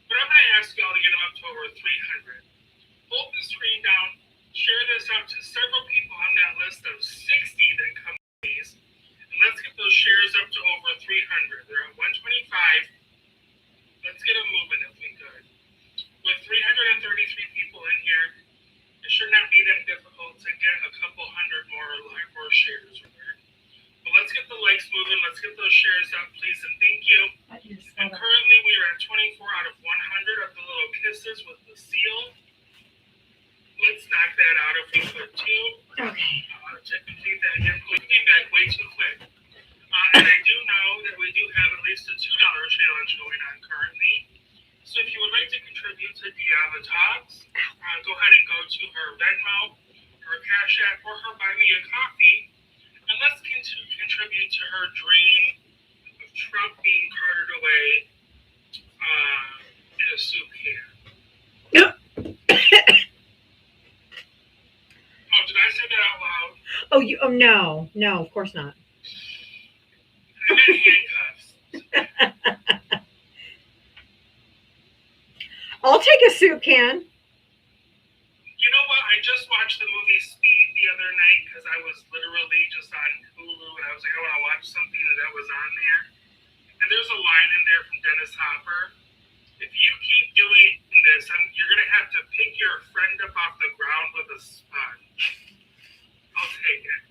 But I'm going to ask y'all to get them up to over 300. Hold the screen down. Share this out to several people on that list of 60 that come to these. And let's get those shares up to over 300. They're at 125. Let's get them moving if we could. With 333 people in here, it should not be that difficult to get a couple hundred more shares in there. But let's get the likes moving. Let's get those shares up, please, and thank you. And currently, we are at 24 out of 100 of the little kisses with the seal. Let's knock that out if we could, too. Okay. To complete that, we came back way too quick. And I do know that we do have at least a $2 challenge going on currently. So if you would like to contribute to Diava Talks, go ahead and go to her Venmo, her Cash App, or her Buy Me a Coffee, and let's contribute to her dream of Trump being carted away in a soup can. Oh, did I say that out loud? Oh, no, of course not. I meant handcuffs. I'll take a soup can. You know what? I just watched the movie Speed the other night because I was literally just on Hulu and I was like, I want to watch something that was on there. And there's a line in there from Dennis Hopper. If you keep doing this, you're going to have to pick your friend up off the ground with a sponge. I'll take it.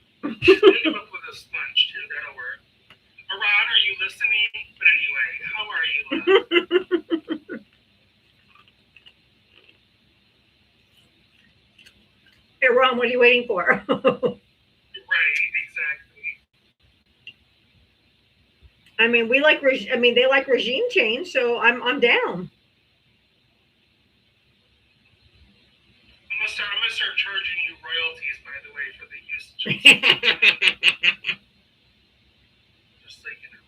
Pick him up with a sponge, too. That'll work. Ron, are you listening? But anyway, how are you, love? Hey, Ron, what are you waiting for? Right, exactly. I mean, they like regime change, so I'm down. I'm gonna start charging you royalties, by the way, for the usage. Just so you know.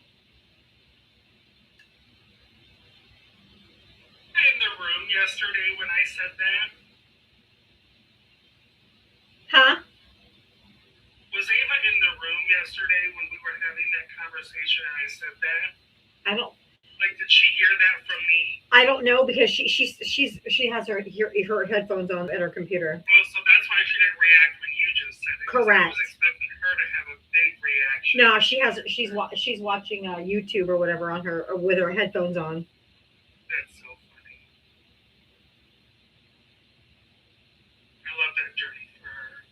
In the room yesterday when I said that. Huh? Was Ava in the room yesterday when we were having that conversation and I said that? I don't. Like, did she hear that from me? I don't know because she has her headphones on at her computer. Well, so that's why she didn't react when you just said it. 'cause Correct. I was expecting her to have a big reaction. No, she has. She's watching YouTube or whatever on her with her headphones on. That's so funny. I love that journey for her.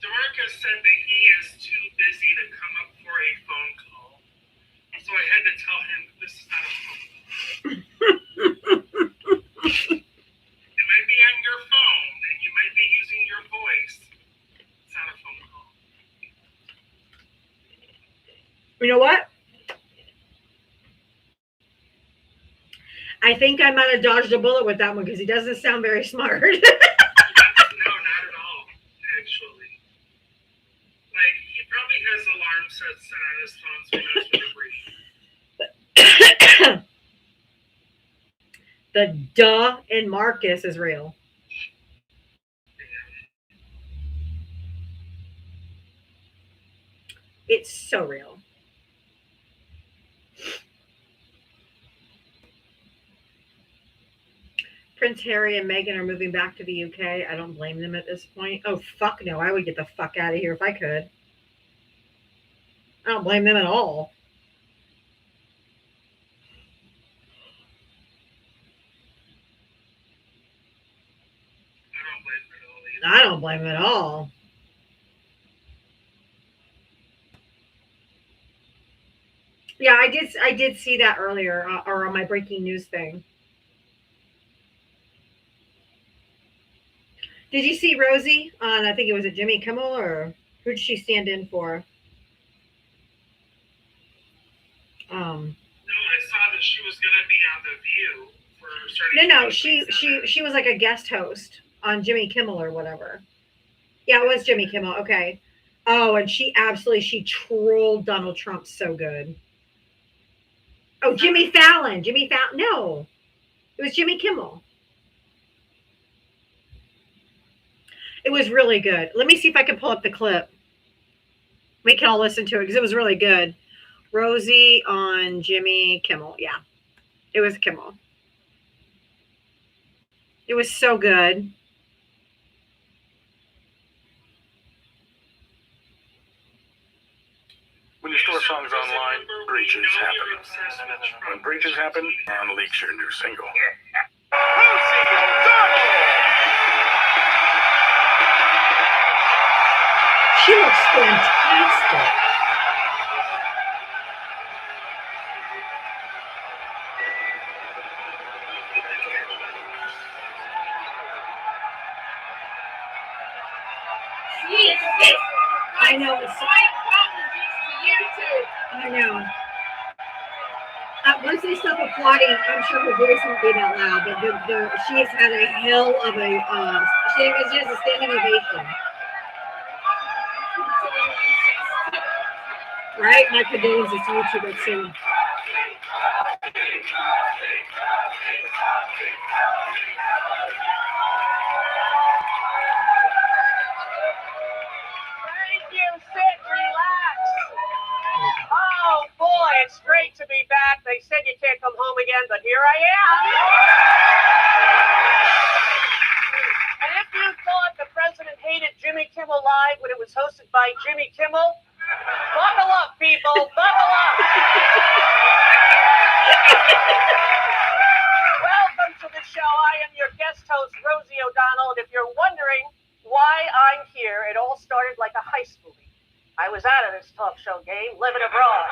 DeMarcus said that he is too busy to come up for a phone call. So I had to tell him this is not a phone call. It might be on your phone and you might be using your voice. It's not a phone call. You know what? I think I might have dodged a bullet with that one because he doesn't sound very smart. No, not at all, actually. Like, he probably has alarm sets set on his phone so he knows when to breathe. The duh in Marcus is real. It's so real. Prince Harry and Meghan are moving back to the UK. I don't blame them at this point. Oh, fuck no. I would get the fuck out of here if I could. I don't blame them at all. I don't blame them at all. Yeah, I did see that earlier, or on my breaking news thing. Did you see Rosie on, I think it was at Jimmy Kimmel, or who did she stand in for? No, I saw that she was gonna be on The View for starting. No, she was like a guest host on Jimmy Kimmel or whatever. Yeah, it was Jimmy Kimmel. Okay. Oh, and she trolled Donald Trump so good. Oh, Jimmy Fallon. No, it was Jimmy Kimmel. It was really good. Let me see if I can pull up the clip. We can all listen to it because it was really good. Rosie on Jimmy Kimmel. Yeah, it was Kimmel. It was so good. When you store songs online, breaches happen. When breaches happen, and leaks your new single. She looks fantastic. I know. I know. Once they stop applauding, I'm sure her voice won't be that loud. But she has had a hell of a. She has a standing ovation. Right? Micah Danes is YouTuber too. Sit, relax. Oh boy, it's great to be back. They said you can't come home again, but here I am. And if you thought the president hated Jimmy Kimmel Live when it was hosted by Jimmy Kimmel, buckle up, people, buckle up. Welcome to the show. I am your guest host, Rosie O'Donnell, and if you're wondering why I'm here, it all started like a high school. I was out of this talk show game, living abroad.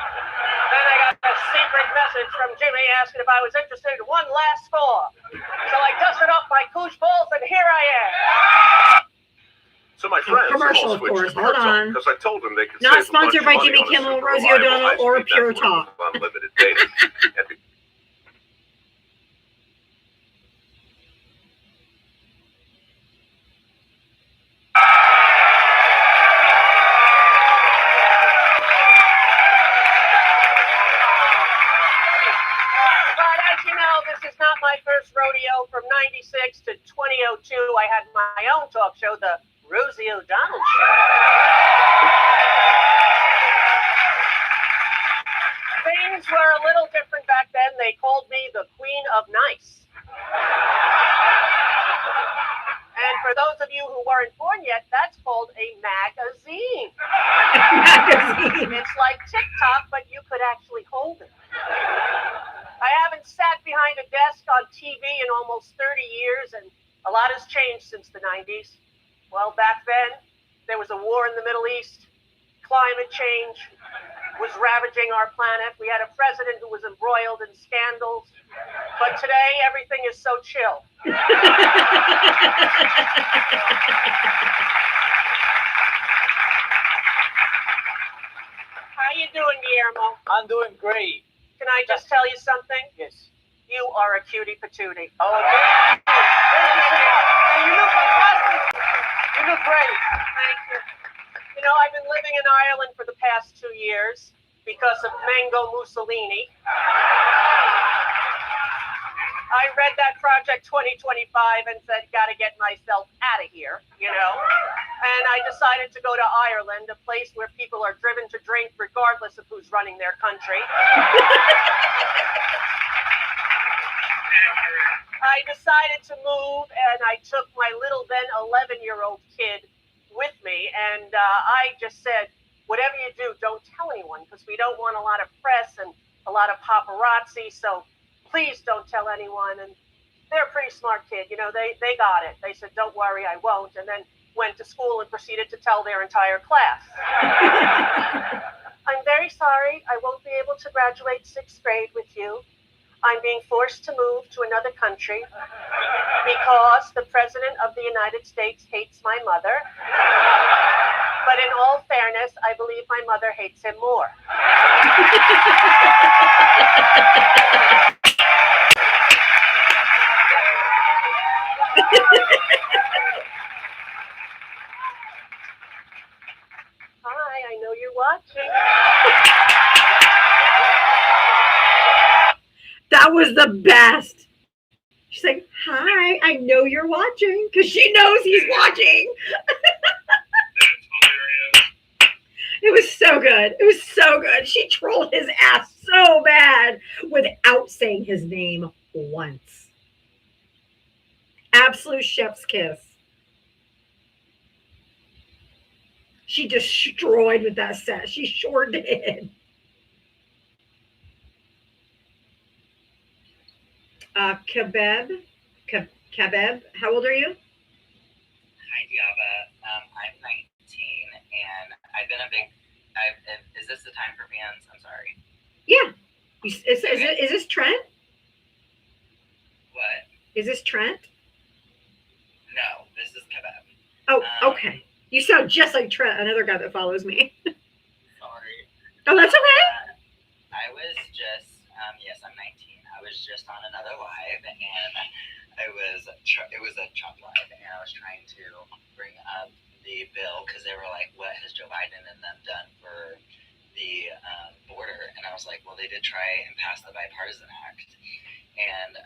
Then I got a secret message from Jimmy asking if I was interested in one last score. So I dusted off my koosh balls, and here I am. So my friends commercial, all of course. switched to Hold Hearts on. Because I told them they could Not save a bunch sponsored of by money Jimmy on a Kimmel, super Rosie reliable O'Donnell, or high-speed Pure network Talk. with unlimited data. But as you know, this is not my first rodeo. From 96 to 2002, I had my own talk show, The Rosie O'Donnell Show. Things were a little different back then. They called me the Queen of Nice. And for those of you who weren't born yet, that's called a magazine. It's like TikTok, but you could actually hold it. I haven't sat behind a desk on TV in almost 30 years, and a lot has changed since the 90s. Well, back then, there was a war in the Middle East. Climate change was ravaging our planet. We had a president who was embroiled in scandals. But today, everything is so chill. How you doing, Guillermo? I'm doing great. Can I just tell you something? Yes. You are a cutie patootie. Oh, thank you. Thank you so much. And you look fantastic. You look great. Thank you. You know, I've been living in Ireland for the past 2 years because of Mango Mussolini. I read that Project 2025 and said, gotta get myself out of here, you know? And I decided to go to Ireland, a place where people are driven to drink regardless of who's running their country. accurate. I decided to move, and I took my little then 11-year-old kid with me, and I just said, whatever you do, don't tell anyone, because we don't want a lot of press and a lot of paparazzi, so please don't tell anyone. And they're a pretty smart kid, you know, they got it. They said, don't worry, I won't, and then went to school and proceeded to tell their entire class. I'm very sorry, I won't be able to graduate 6th grade with you. I'm being forced to move to another country because the President of the United States hates my mother. But in all fairness, I believe my mother hates him more. Hi, I know you're watching. That was the best. She's like, hi, I know you're watching, because she knows he's watching. That's hilarious. It was so good. It was so good. She trolled his ass so bad without saying his name once. Absolute chef's kiss. She destroyed with that set. She sure did. Kabeb, how old are you? Hi, Diaba. I'm 19, and I've been a big. Is this the time for fans? I'm sorry. Yeah. Is this Trent? What? Is this Trent? No, this is Kebab. Oh, okay. You sound just like Trent, another guy that follows me. Sorry. Oh, that's okay. I was just. Yes, I'm 19. I was just on another live, and it was a Trump live, and I was trying to bring up the bill because they were like, "What has Joe Biden and them done for the border?" And I was like, "Well, they did try and pass the Bipartisan Act, and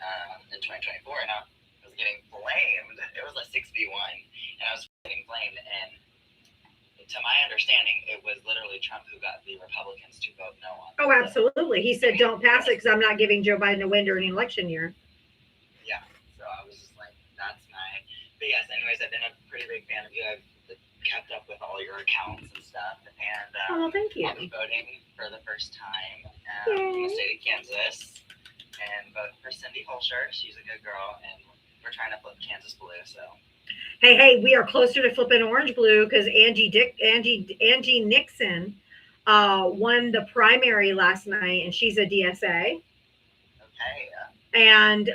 in 2024, and I was getting blamed. It was like 6v1, and I was getting blamed, and." To my understanding, it was literally Trump who got the Republicans to vote no on it. Oh, absolutely. He said, don't pass it because I'm not giving Joe Biden a win during an election year. Yeah. So I was just like, that's my. But yes, anyways, I've been a pretty big fan of you. I've kept up with all your accounts and stuff. And Oh, thank you. I'll be voting for the first time in the state of Kansas. And vote for Cindy Holscher. She's a good girl. And we're trying to flip Kansas blue. So. Hey, we are closer to flipping orange blue because Angie Nixon won the primary last night, and she's a DSA. Okay. And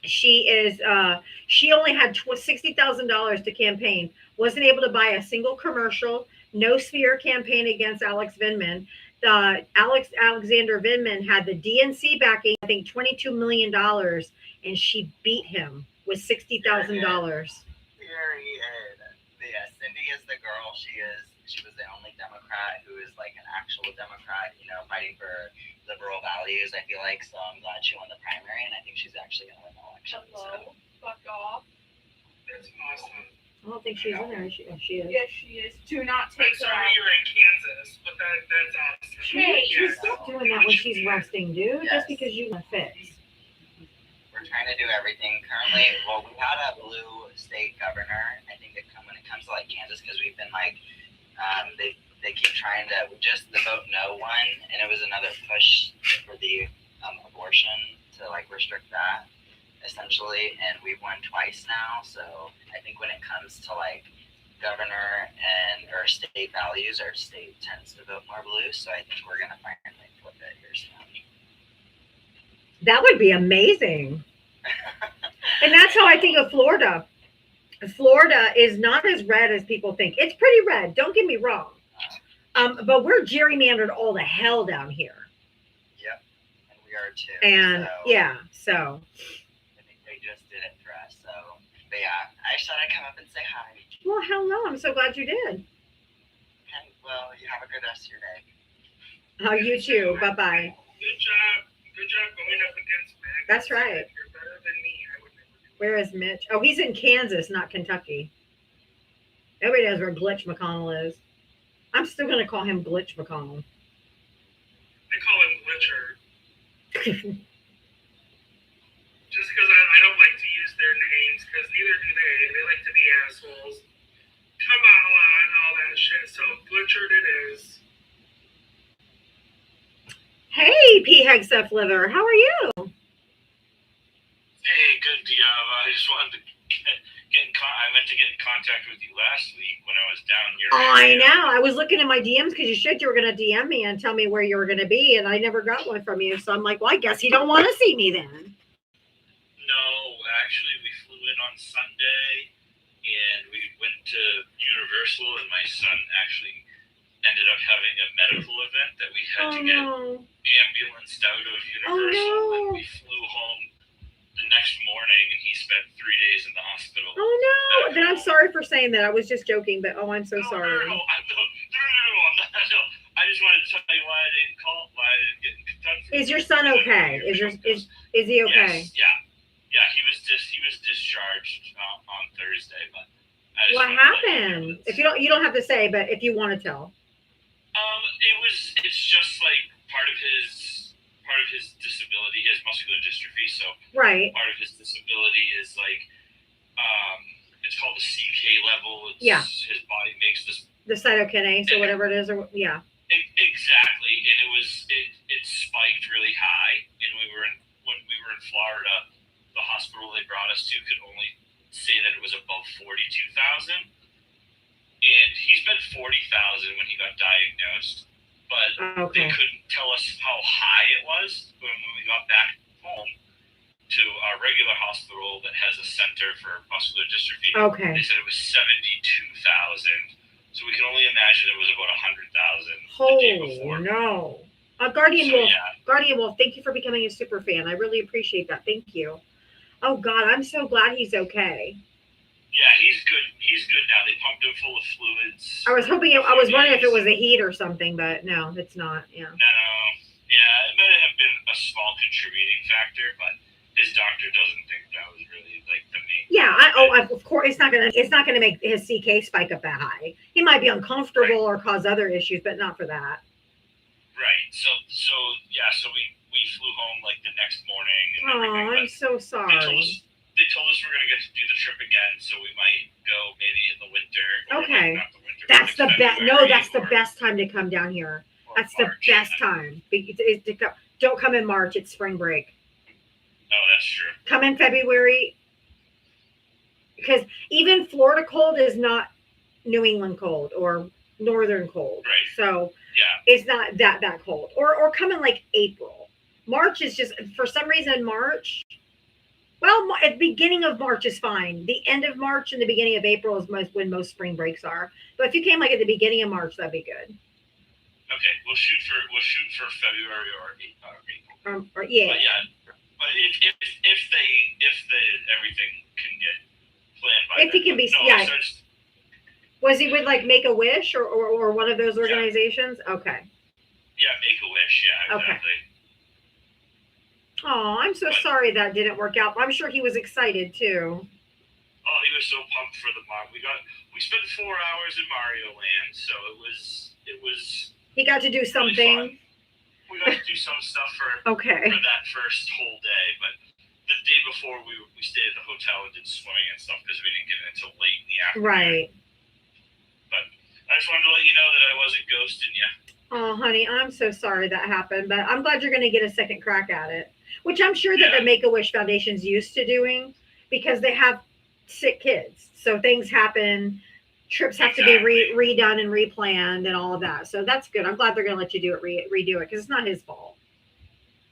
she only had $60,000 to campaign, wasn't able to buy a single commercial, no smear campaign against Alex Vindman. Alexander Vindman had the DNC backing, I think $22 million, and she beat him with $60,000. Period. Yeah, Cindy is the girl. She was the only Democrat who is like an actual Democrat, you know, fighting for liberal values, I feel like. So I'm glad she won the primary, and I think she's actually going to win the election. Hello. Fuck off. That's awesome. I don't think she's in there. She is. Yes, she is. Do not I'm take her sorry out. you're in Kansas, but that's awesome. Hey, She's not doing that when she's resting, dude. Just because you want to fix. We're trying to do everything currently. Well, we had a blue state governor. I think when it comes to like Kansas, because we've been like, they keep trying to just the vote no one, and it was another push for the abortion to like restrict that essentially, and we've won twice now. So I think when it comes to like governor or state values, our state tends to vote more blue. So I think we're gonna finally flip it here soon. That would be amazing. And that's how I think of Florida. Florida is not as red as people think. It's pretty red. Don't get me wrong. But we're gerrymandered all the hell down here. Yep, and we are too. And so, yeah, so. I think they just did it for us. So, but yeah, I just thought I'd come up and say hi. Well, hell no. I'm so glad you did. Okay, well, you have a good rest of your day. Oh, you too. Bye-bye. Good job. Good job going up against Mac. That's right. You're better than me. I would never do Where is Mitch? Oh, he's in Kansas, not Kentucky. Everybody knows where Glitch McConnell is. I'm still going to call him Glitch McConnell. I call him Glitcher. day. They like to be assholes. Kamala and all that shit. So butchered it is. Hey, P. Hegstuff Liver, how are you? Hey, good, Diab. I just wanted to I meant to get in contact with you last week when I was down here. I know. I was looking at my DMs because you said you were going to DM me and tell me where you were going to be, and I never got one from you. So I'm like, well, I guess you don't want to see me then. No, actually, we flew in on Sunday, and we went to Universal, and my son actually ended up having a medical event that we had to get ambulanced out of Universal, and we flew home the next morning, and he spent 3 days in the hospital. Oh no! Then I'm sorry for saying that. I was just joking, but I'm so sorry. No, I just wanted to tell you why I didn't call, why I didn't get in touch. Is your son okay? Is he okay? Yes, yeah. He was discharged on Thursday, but What happened? If you don't have to say, but if you want to tell. It's just like part of his disability. He has muscular dystrophy, so right. Part of his disability is like it's called the CK level. His body makes this the cytokinase or whatever it is, or yeah. Exactly, and it spiked really high, and when we were in Florida, the hospital they brought us to could only say that it was above 42,000, and he's been 40,000 when he got diagnosed, but they couldn't tell us how high it was. When we got back home to our regular hospital that has a center for muscular dystrophy, they said it was 72,000. So we can only imagine it was about 100,000 the day before. No. Guardian Wolf. Yeah. Guardian Wolf, thank you for becoming a super fan. I really appreciate that. Thank you. Oh God, I'm so glad he's okay. Yeah, he's good. He's good now. They pumped him full of fluids. I was wondering if it was a heat or something, but no, it's not. Yeah. No. Yeah, it might have been a small contributing factor, but his doctor doesn't think that was really like the main. Yeah, of course it's not gonna make his CK spike up that high. He might be uncomfortable or cause other issues, but not for that. Right. So we flew home like the next morning. And oh, I'm so sorry. They told us we're gonna get to do the trip again, so we might go maybe in the winter. Okay. Not the winter, that's the best. No, that's the best time to come down here. That's March, the best time. Don't come in March. It's spring break. Oh, that's true. Come in February, because even Florida cold is not New England cold or northern cold. Right. So yeah, it's not that cold. Or come in like April. March is just, for some reason, March. Well, at the beginning of March is fine. The end of March and the beginning of April is when most spring breaks are. But if you came like at the beginning of March, that'd be good. Okay, we'll shoot for February or April. But yeah. But if everything can get planned by if he can be, yeah. Was he with like Make a Wish or one of those organizations? Yeah. Okay. Yeah, Make a Wish. Yeah, exactly. Okay. Oh, I'm so sorry that didn't work out. I'm sure he was excited too. Oh, he was so pumped for the Mario. We spent 4 hours in Mario Land, so it was. He got to do something. Really we got to do some stuff for that first whole day, but the day before we stayed at the hotel and did swimming and stuff because we didn't get in until late in the afternoon. Right. But I just wanted to let you know that I wasn't ghosting you. Oh, honey, I'm so sorry that happened, but I'm glad you're going to get a second crack at it, which I'm sure that the Make-A-Wish Foundation's used to doing because they have sick kids. So things happen. Trips have to be redone and replanned and all of that. So that's good. I'm glad they're going to let you do it, redo it, because it's not his fault.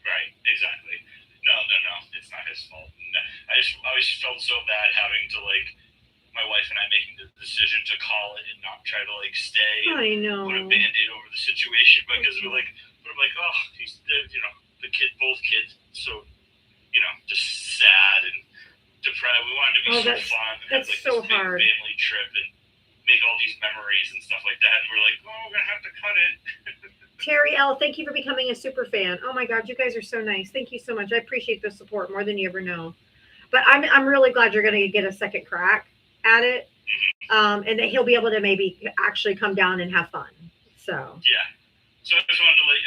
Right, exactly. No, it's not his fault. I always felt so bad having to, like, my wife and I making the decision to call it and not try to, like, stay I know. Put a Band-Aid over the situation because we're like, oh, he's, both kids, so, just sad and depressed. We wanted to be so fun and have, like, so this big hard. family trip and make all these memories and stuff like that. And we're like, oh, we're going to have to cut it. Terry L., thank you for becoming a super fan. Oh my God, you guys are so nice. Thank you so much. I appreciate the support more than you ever know. But I'm really glad you're going to get a second crack at it, and that he'll be able to maybe actually come down and have fun. So yeah. So I just wanted to let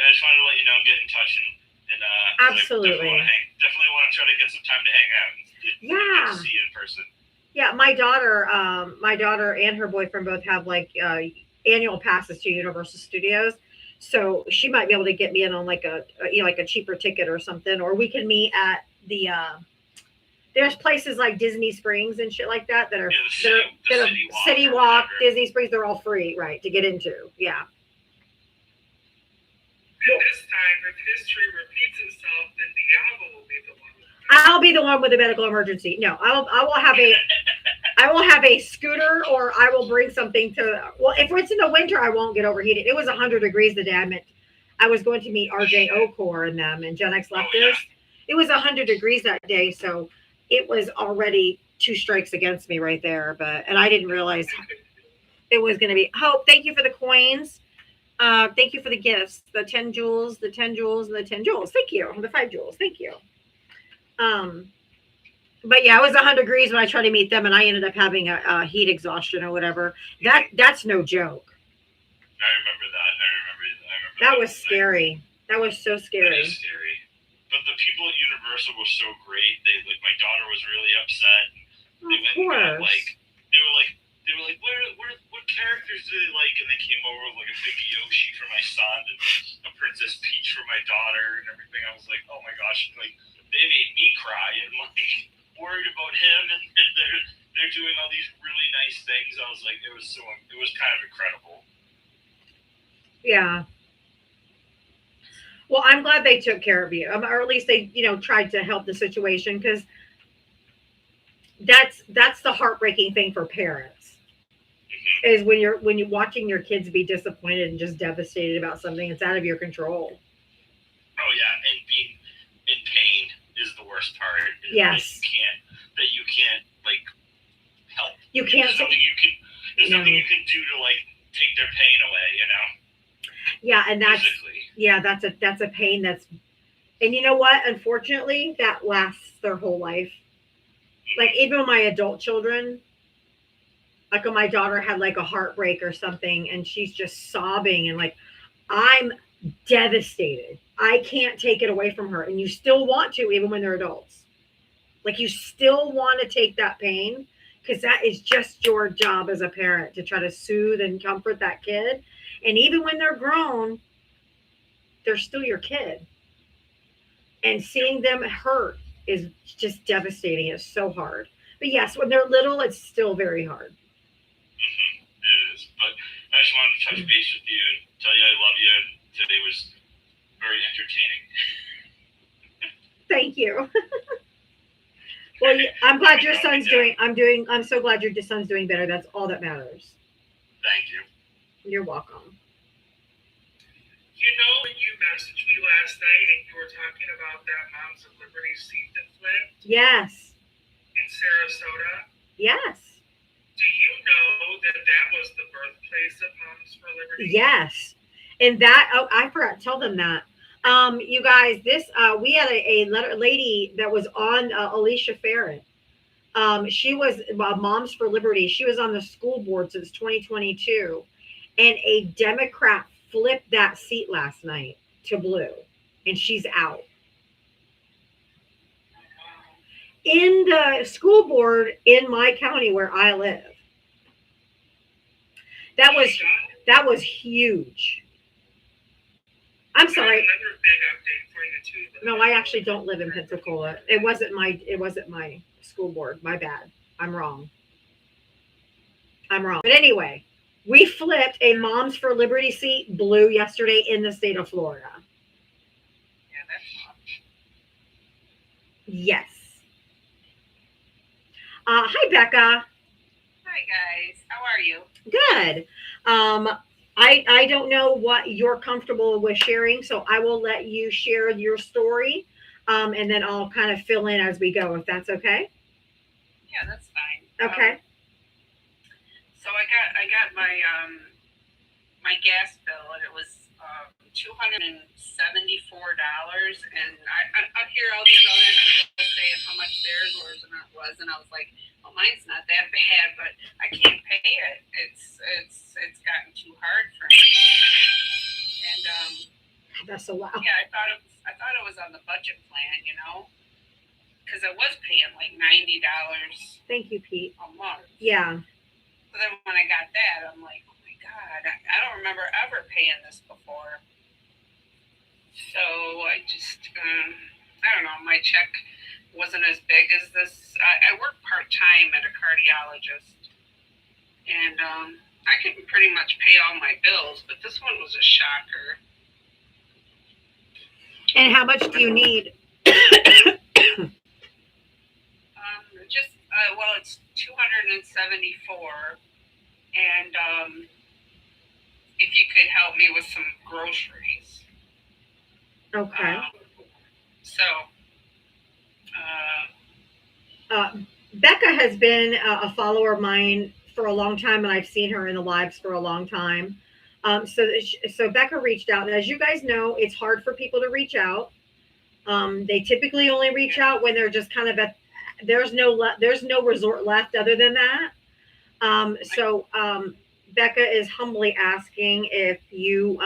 you know, get in touch and absolutely. Definitely want to try to get some time to hang out and get to see you in person. Yeah, my daughter and her boyfriend both have like annual passes to Universal Studios, so she might be able to get me in on like like a cheaper ticket or something, or we can meet at the. There's places like Disney Springs and shit like that that are City Walk, Disney Springs. They're all free, right, to get into. Yeah. And this time, if history repeats itself, then Diablo will be the one. I'll be the one with a medical emergency. No, I will have a scooter, or I will bring something to. Well, if it's in the winter, I won't get overheated. It was 100 degrees the day I was going to meet RJ Okor and them and Gen X Leftist. It was 100 degrees that day, so it was already 2 strikes against me right there. And I didn't realize it was going to be. Hope, thank you for the coins. Thank you for the gifts. The 10 jewels, the 10 jewels, and the 10 jewels. Thank you. The 5 jewels. Thank you. But yeah, it was 100 degrees when I tried to meet them, and I ended up having a heat exhaustion or whatever. That's no joke. I remember that. That was scary. That was so scary. That is scary. But the people at Universal were so great. My daughter was really upset. They went and they were like, what characters do they like? And they came over with like a big Yoshi for my son and a Princess Peach for my daughter and everything. I was like, oh my gosh, like they made me cry and like worried about him, and they're doing all these really nice things. I was like, it was kind of incredible. Yeah. Well, I'm glad they took care of you, or at least they, tried to help the situation, because that's the heartbreaking thing for parents, is when you're watching your kids be disappointed and just devastated about something that's out of your control. Oh yeah, and being in pain is the worst part. Yes. That you can't like help. You can't. There's something you can do to like take their pain away, Yeah, and physically. that's a pain and you know what? Unfortunately, that lasts their whole life. Like even my adult children, like when my daughter had like a heartbreak or something, and she's just sobbing, and like I'm devastated. I can't take it away from her, and you still want to, even when they're adults. Like you still want to take that pain, because that is just your job as a parent, to try to soothe and comfort that kid. And even when they're grown, they're still your kid. And seeing them hurt is just devastating. It's so hard. But yes, when they're little, it's still very hard. It is. But I just wanted to touch base with you and tell you I love you. And today was very entertaining. Thank you. Well, I'm glad your son's I'm so glad your son's doing better. That's all that matters. Thank you. You're welcome. When you messaged me last night and you were talking about that Moms of Liberty seat that flipped Yes. in Sarasota? Yes. Do you know that was the birthplace of Moms for Liberty? Yes. And that, I forgot to tell them that. You guys, we had a lady that was on Alicia Farron. She was Moms for Liberty. She was on the school board since 2022. And a Democrat flipped that seat last night to blue. And she's out. In the school board in my county where I live. That was huge. I'm sorry. Another big update for you too. No, I actually don't live in Pensacola. It wasn't my school board. My bad. I'm wrong. But anyway, we flipped a Moms for Liberty seat blue yesterday in the state of Florida. Yeah, that's awesome. Yes. Hi, Becca. Hi guys, how are you? Good. I don't know what you're comfortable with sharing, so I will let you share your story, and then I'll kind of fill in as we go, if that's okay. Yeah, that's fine. Okay. So I got my my gas bill, and it was $274, and I hear all these other people saying how much theirs was, and I was like, well, mine's not that bad, but I can't pay it. It's gotten too hard for me. And that's so loud. yeah, I thought it was on the budget plan, because I was paying like $90 Thank you, Pete. a month. Yeah. So then when I got that, I'm like, oh my God, I don't remember ever paying this before. So I just, I don't know, my check wasn't as big as this. I work part-time at a cardiologist, and I could pretty much pay all my bills, but this one was a shocker. And how much do you need? Well, it's $274, and if you could help me with some groceries. Okay. Becca has been a follower of mine for a long time, and I've seen her in the lives for a long time. So Becca reached out, and as you guys know, it's hard for people to reach out. They typically only reach out when they're just kind of at. There's no resort left other than that. Becca is humbly asking if you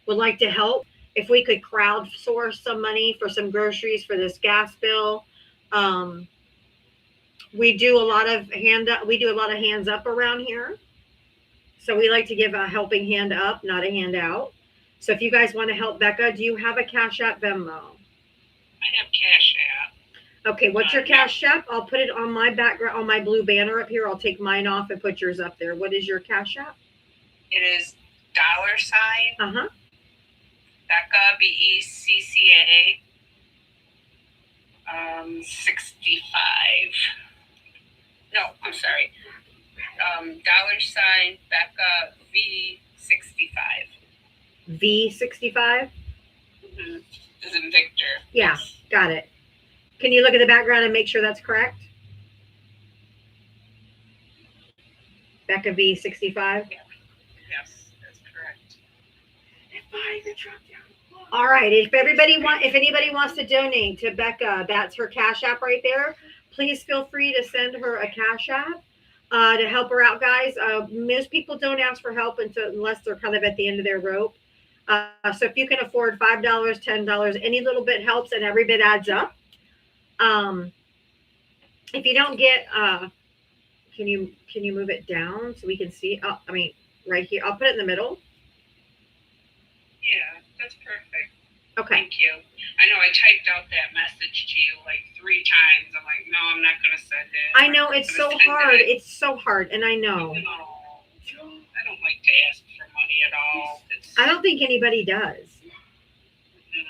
would like to help. If we could crowdsource some money for some groceries for this gas bill. We do a lot of hands up around here. So we like to give a helping hand up, not a handout. So if you guys want to help Becca, do you have a Cash App Venmo? I have Cash App. Okay, what's your Cash App? I'll put it on my background, on my blue banner up here. I'll take mine off and put yours up there. What is your Cash App? It is $. Uh-huh. Becca, BECCA, 65. No, I'm sorry. $, Becca, V65. V65? Mm-hmm. As in Victor. Yeah, got it. Can you look at the background and make sure that's correct? Becca V65? Yes, that's correct. All right. If anybody wants to donate to Becca, that's her Cash App right there. Please feel free to send her a Cash App to help her out, guys. Most people don't ask for help unless they're kind of at the end of their rope. So if you can afford $5, $10, any little bit helps, and every bit adds up. If you don't get, can you move it down so we can see? Oh, I mean, right here. I'll put it in the middle. Yeah, that's perfect. Okay. Thank you. I know I typed out that message to you like 3 times. I'm like, no, I'm not going to send it. I know it's so hard. It's so hard, and I know. I don't like to ask for money at all. I don't think anybody does.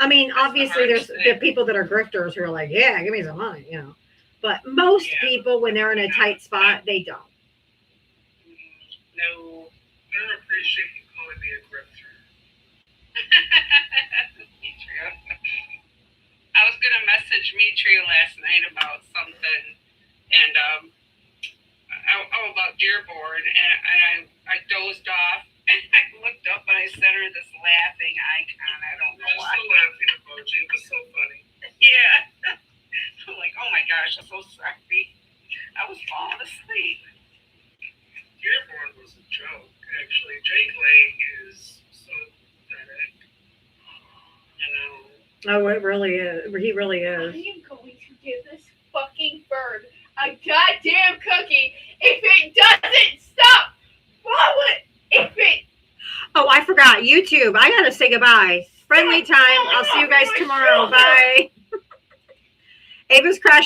I mean, obviously, there's the people that are grifters who are like, yeah, give me some money, you know. But most people, when they're in a tight spot, they don't. No. I don't appreciate you calling me a grifter. Mitria. I was going to message Mitria last night about something, and about Dearborn, and I dozed off, and I looked up, and I sent her this laughing icon. I don't know why. The laughing emoji was so funny. Yeah. I'm like, oh my gosh, I'm so sorry. I was falling asleep. Dearborn was a joke, actually. Jake Lang is so pathetic. You know. Oh, it really is. He really is. I am going to give this fucking bird a goddamn cookie if it doesn't stop. If it. Oh, I forgot. YouTube. I gotta say goodbye. Friendly time. I'll see you guys tomorrow. Bye. Ava's Crash.